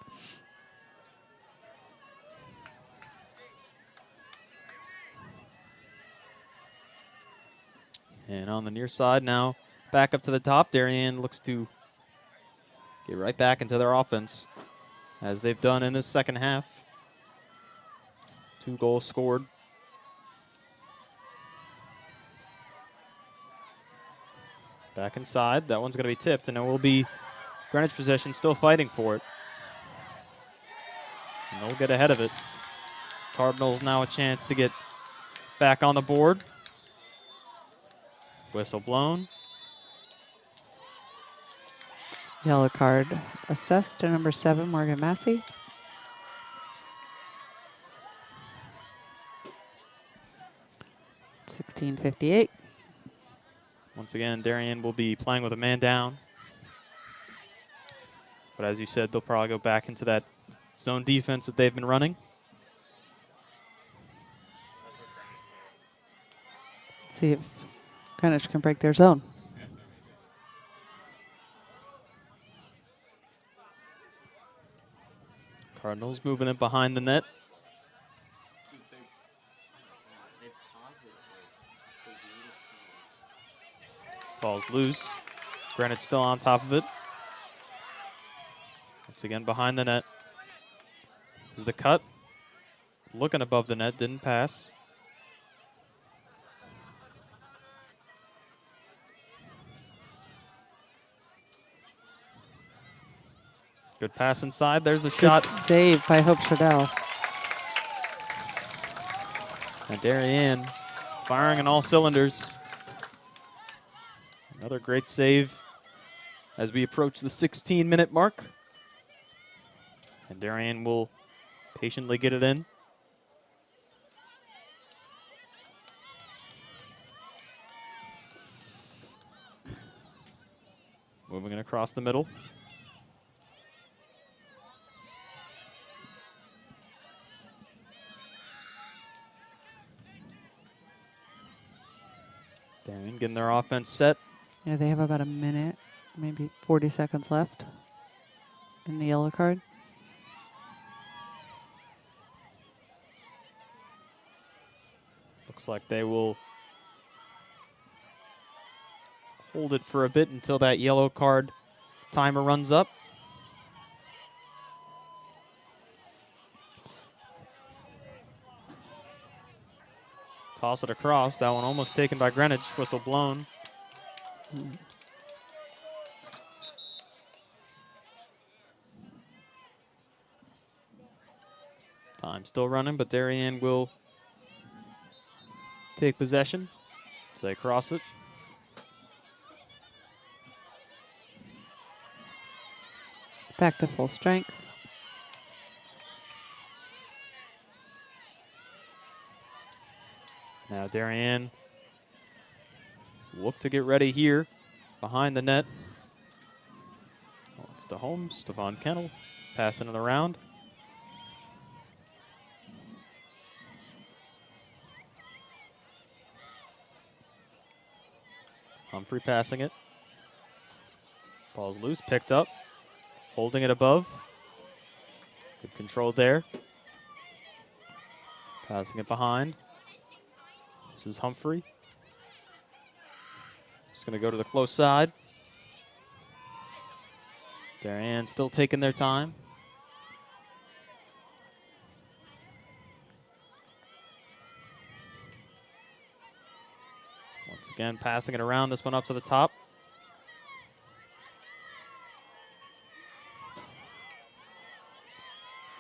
And on the near side now, back up to the top. Darien looks to get right back into their offense, as they've done in this second half. 2 goals scored. Back inside. That one's going to be tipped, and it will be Greenwich possession, still fighting for it. And they'll get ahead of it. Cardinals now a chance to get back on the board. Whistle blown. Yellow card assessed to number 7, Morgan Massey. $16.58. Once again, Darien will be playing with a man down. But as you said, they'll probably go back into that zone defense that they've been running. See if Greenwich can break their zone. Cardinals moving it behind the net. Ball's loose. Greenwich still on top of it. Once again behind the net. There's the cut. Looking above the net, didn't pass. Good pass inside. There's the shot. Good save by Hope Shadell. And Darien firing on all cylinders. Another great save as we approach the 16-minute mark. And Darien will patiently get it in. Moving it across the middle. Darien getting their offense set. Yeah, they have about a minute, maybe 40 seconds left in the yellow card. Looks like they will hold it for a bit until that yellow card timer runs up. Toss it across. That one almost taken by Greenwich. Whistle blown. Time still running, but Darien will take possession. So they cross it. Back to full strength. Now Darien look to get ready here behind the net. Oh, it's to Holmes, to Von Kennel, passing it around. Humphrey passing it. Ball's loose, picked up, holding it above. Good control there. Passing it behind. This is Humphrey. Just going to go to the close side. Darien still taking their time. Once again, passing it around, this one up to the top.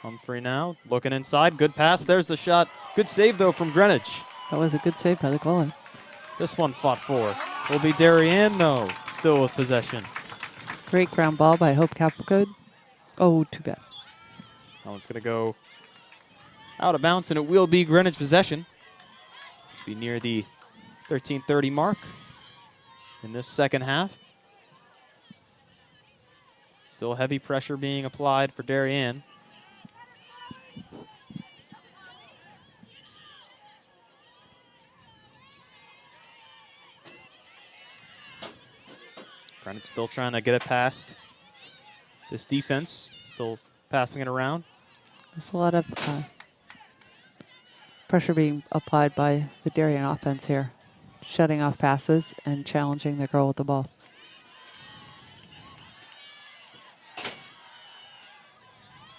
Humphrey now looking inside. Good pass. There's the shot. Good save, though, from Greenwich. That was a good save by the goalie. This one fought for. Will be Darien, though, still with possession. Great ground ball by Hope Capricote. Oh, too bad. That one's going to go out of bounds, and it will be Greenwich possession. Be near the 13:30 mark in this second half. Still heavy pressure being applied for Darien. Greenwich still trying to get it past this defense. Still passing it around. There's a lot of pressure being applied by the Darien offense here. Shutting off passes and challenging the girl with the ball.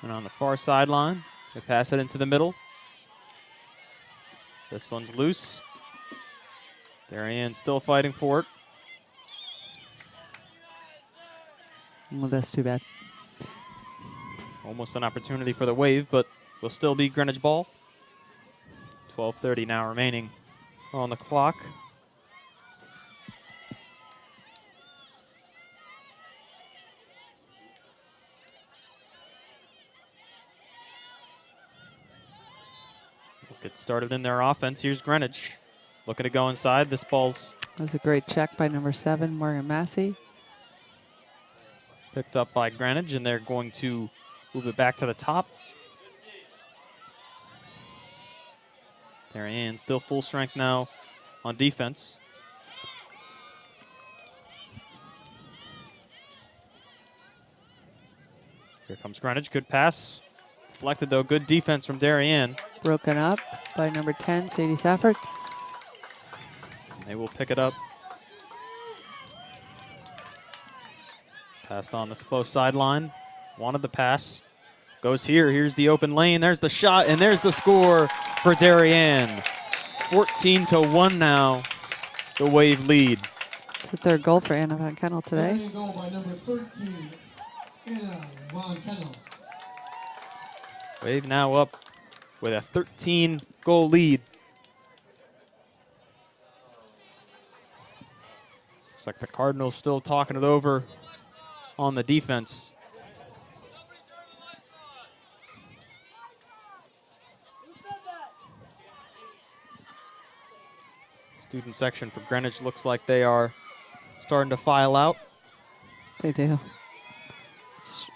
And on the far sideline, they pass it into the middle. This one's loose. Darien still fighting for it. Well, that's too bad. Almost an opportunity for the Wave, but will still be Greenwich ball. 12:30 now remaining on the clock. We'll get started in their offense. Here's Greenwich looking to go inside. This ball's... That was a great check by number 7, Morgan Massey. Picked up by Greenwich, and they're going to move it back to the top. Darien still full strength now on defense. Here comes Greenwich. Good pass. Deflected, though. Good defense from Darien. Broken up by number 10, Sadie Safford. They will pick it up. Passed on this close sideline. Wanted the pass. Goes here. Here's the open lane. There's the shot, and there's the score for Darien. 14-1 now. The Wave lead. It's the third goal for Anna Van Kennel today. Goal by number 13, Anna Van Kennel. Wave now up with a 13-goal lead. Looks like the Cardinals still talking it over on the defense. Student section for Greenwich looks like they are starting to file out. They do. It's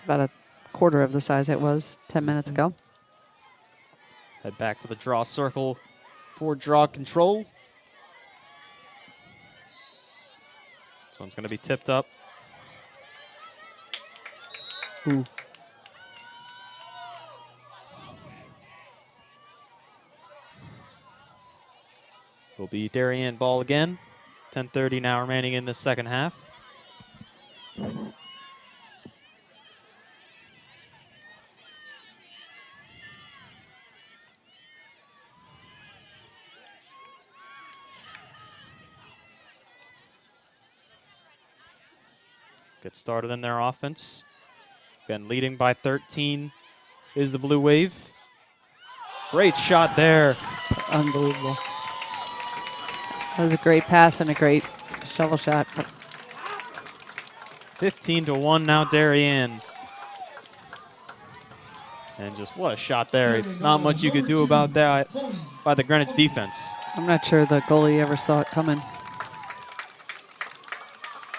about a quarter of the size it was 10 minutes ago. Head back to the draw circle for draw control. This one's going to be tipped up. Ooh. Will be Darien ball again. 10:30 now remaining in the second half. Get started in their offense. Again, leading by 13 is the Blue Wave. Great shot there. Unbelievable. That was a great pass and a great shovel shot. 15-1 now, Darien. And just what a shot there. Not much you could do about that by the Greenwich defense. I'm not sure the goalie ever saw it coming.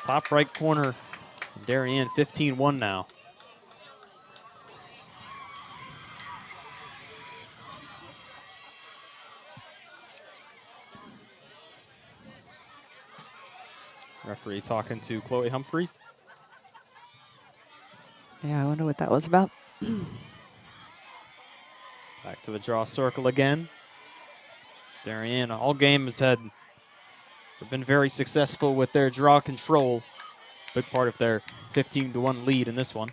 Top right corner. Darien 15-1 now. Referee talking to Chloe Humphrey. Yeah, I wonder what that was about. Back to the draw circle again. Darien all game has been very successful with their draw control. Big part of their 15-1 lead in this one.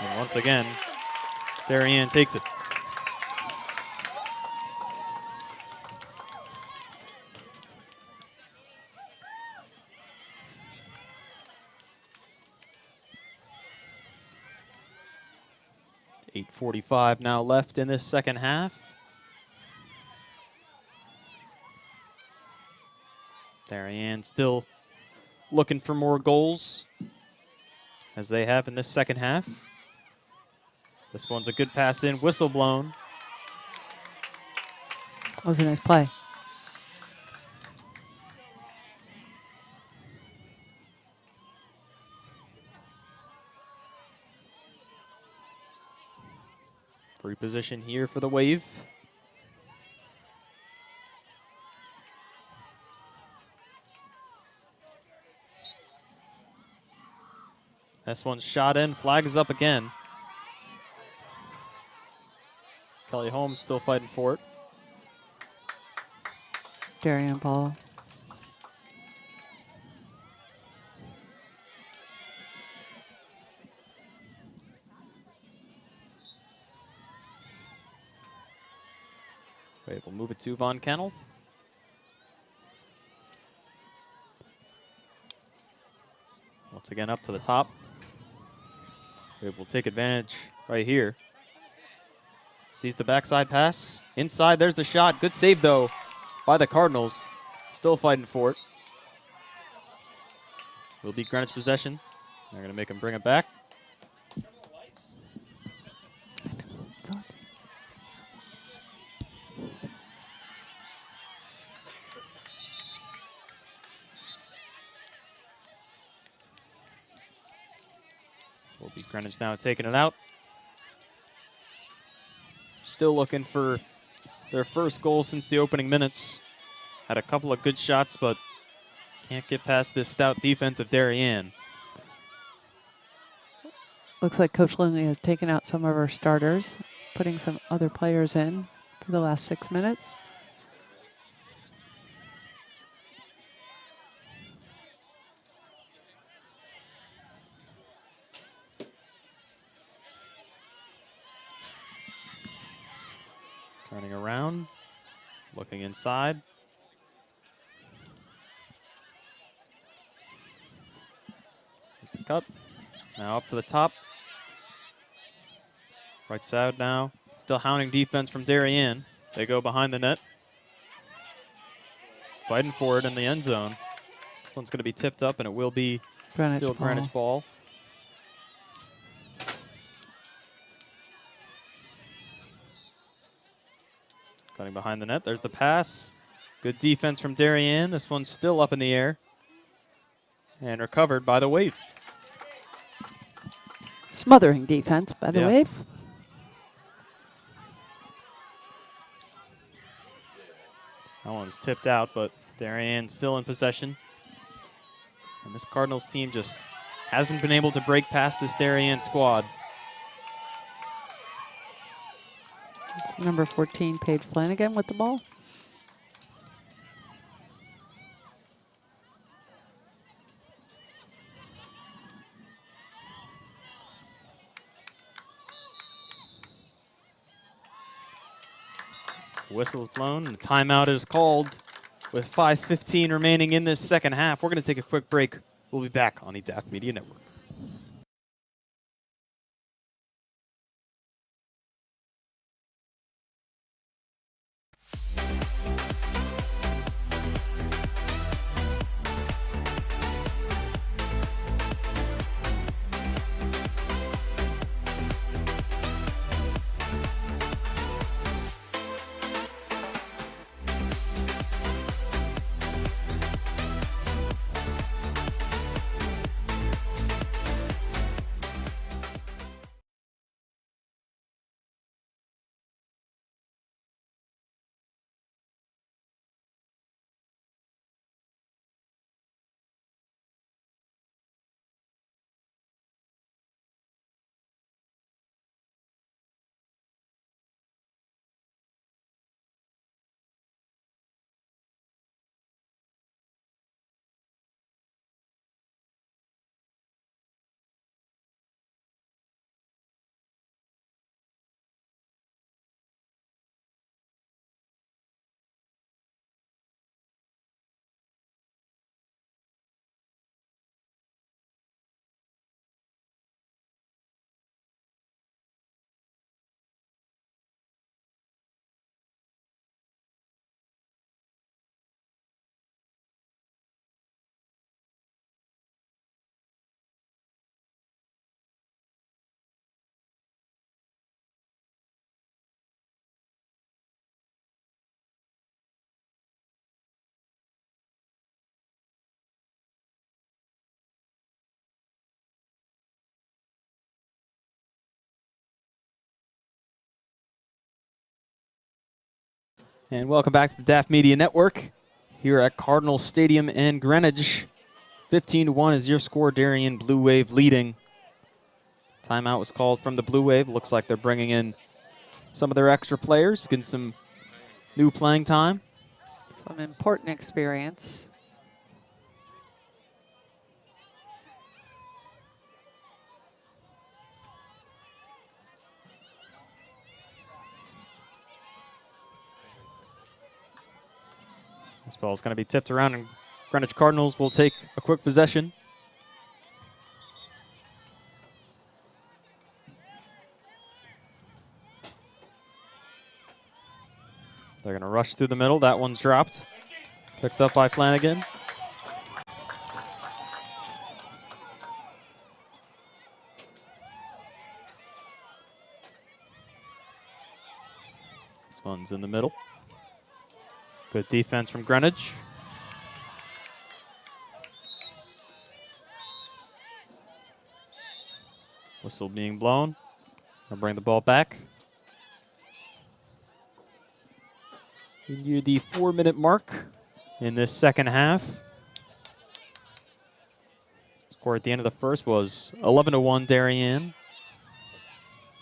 And once again, Darien takes it. .45 now left in this second half. Darien still looking for more goals, as they have in this second half. This one's a good pass in, whistle blown. That was a nice play. Free position here for the Wave. This one's shot in, flag is up again. Kelly Holmes still fighting for it. Darien ball. Wait, we'll move it to Von Kennel. Once again up to the top. Wait, we'll take advantage right here. Sees the backside pass. Inside, there's the shot. Good save, though, by the Cardinals. Still fighting for it. Will be Greenwich possession. They're going to make him bring it back. Will be Greenwich now taking it out. Still looking for their first goal since the opening minutes. Had a couple of good shots, but can't get past this stout defense of Darien. Looks like Coach Lindley has taken out some of our starters, putting some other players in for the last 6 minutes. Turning around, looking inside. Here's the cut. Now up to the top. Right side now. Still hounding defense from Darien. They go behind the net. Fighting for it in the end zone. This one's going to be tipped up, and it will be Greenwich still ball. Greenwich ball. Cutting behind the net. There's the pass. Good defense from Darien. This one's still up in the air. And recovered by the Wave. Smothering defense by the Wave. That one's tipped out, but Darien still in possession. And this Cardinals team just hasn't been able to break past this Darien squad. It's number 14, Paige Flanagan with the ball. Whistle's blown, and the timeout is called with 5:15 remaining in this second half. We're going to take a quick break. We'll be back on the DAF Media Network. And welcome back to the DAF Media Network here at Cardinal Stadium in Greenwich. 15-1 is your score. Darien Blue Wave leading. Timeout was called from the Blue Wave. Looks like they're bringing in some of their extra players, getting some new playing time. Some important experience. This ball is going to be tipped around, and Greenwich Cardinals will take a quick possession. They're going to rush through the middle. That one's dropped. Picked up by Flanagan. This one's in the middle. Good defense from Greenwich. Whistle being blown. I'll bring the ball back. Near the 4-minute mark in this second half. Score at the end of the first was 11-1 Darien.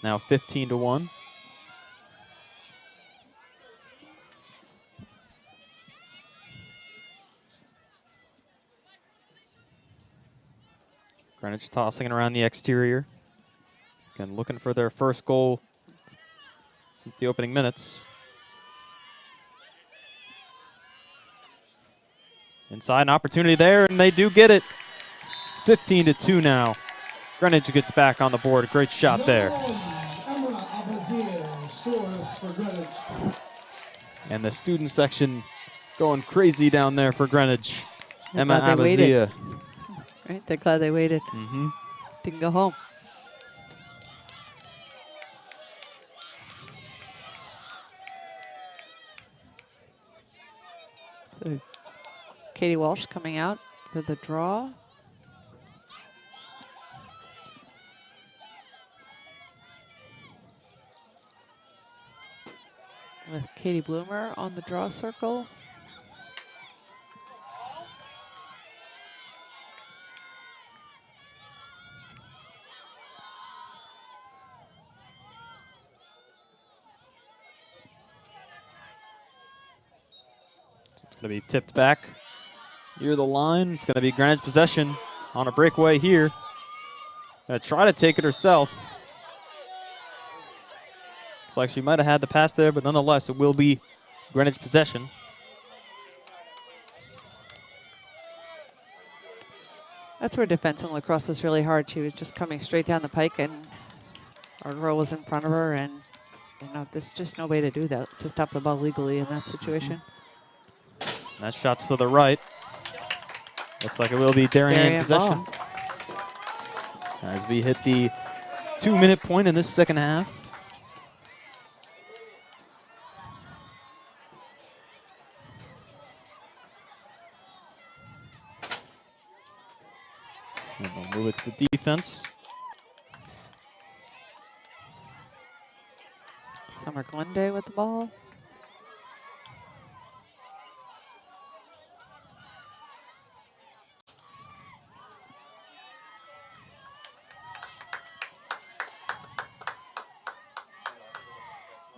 Now 15-1. Greenwich tossing it around the exterior. Again, looking for their first goal since the opening minutes. Inside, an opportunity there, and they do get it. 15-2 now. Greenwich gets back on the board. Great shot there. Scores for Greenwich. And the student section going crazy down there for Greenwich. They're Emma glad they waited. Abazia. Right, they're glad they waited. Mm-hmm. Didn't go home. So Katie Walsh coming out for the draw. With Katie Bloomer on the draw circle. It's going to be tipped back near the line. It's going to be Greenwich possession on a breakaway here. Going to try to take it herself. Looks like she might have had the pass there, but nonetheless, it will be Greenwich possession. That's where defense in lacrosse was really hard. She was just coming straight down the pike, and our girl was in front of her, and there's just no way to do that, to stop the ball legally in that situation. That shot's to the right. Looks like it will be Darien possession. Ball. As we hit the 2-minute point in this second half. And we'll move it to the defense. Summer Glendale with the ball.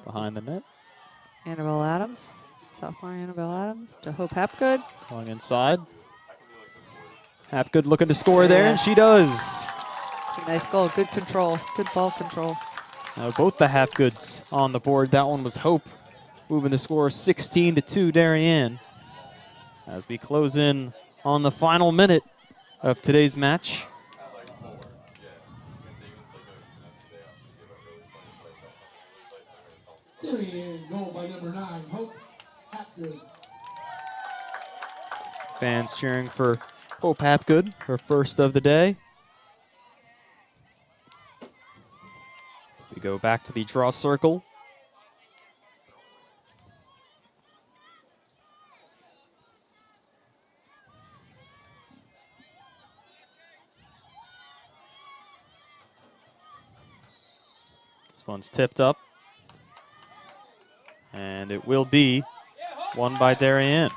Behind the net. Annabelle Adams, sophomore Annabelle Adams to Hope Hapgood. Going inside. Hapgood looking to score there, and she does. It's a nice goal, good control, good ball control. Now both the Hapgoods on the board. That one was Hope moving to score 16-2 Darien. As we close in on the final minute of today's match. Darien, goal by number 9, Hope Hapgood. Fans cheering for Hope Hapgood, her first of the day. We go back to the draw circle. This one's tipped up. And it will be Won by Darien.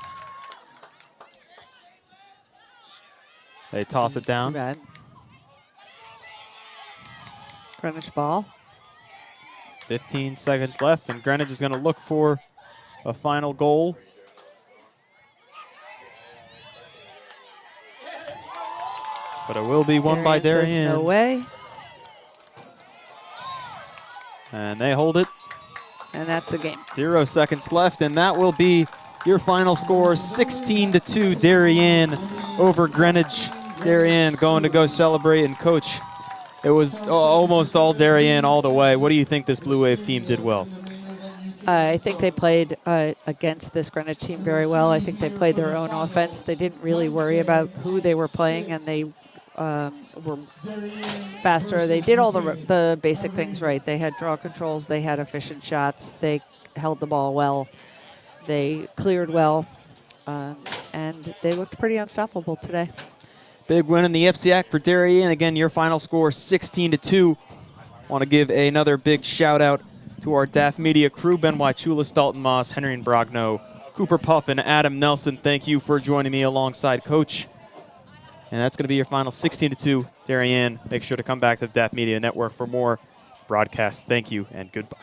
They toss it down. Too bad. Greenwich ball. 15 seconds left, and Greenwich is going to look for a final goal. But it will be won by Says Darien. no way. And they hold it. And that's the game. 0 seconds left, and that will be your final score, 16-2 Darien over Greenwich. Darien going to go celebrate, and Coach, it was almost all Darien all the way. What do you think this Blue Wave team did well? I think they played against this Greenwich team very well. I think they played their own offense. They didn't really worry about who they were playing, and they were faster. They did all the basic things right. They had draw controls. They had efficient shots. They held the ball well. They cleared well, and they looked pretty unstoppable today. Big win in the FCIAC for Darien. Again, your final score, 16-2. Want to give another big shout out to our DAF Media crew, Ben Wychulis, Dalton Moss, Henry and Brogno, Cooper Puff, and Adam Nelson. Thank you for joining me alongside Coach. And that's going to be your final, 16-2 Darien. Make sure to come back to the DAF Media Network for more broadcasts. Thank you and goodbye.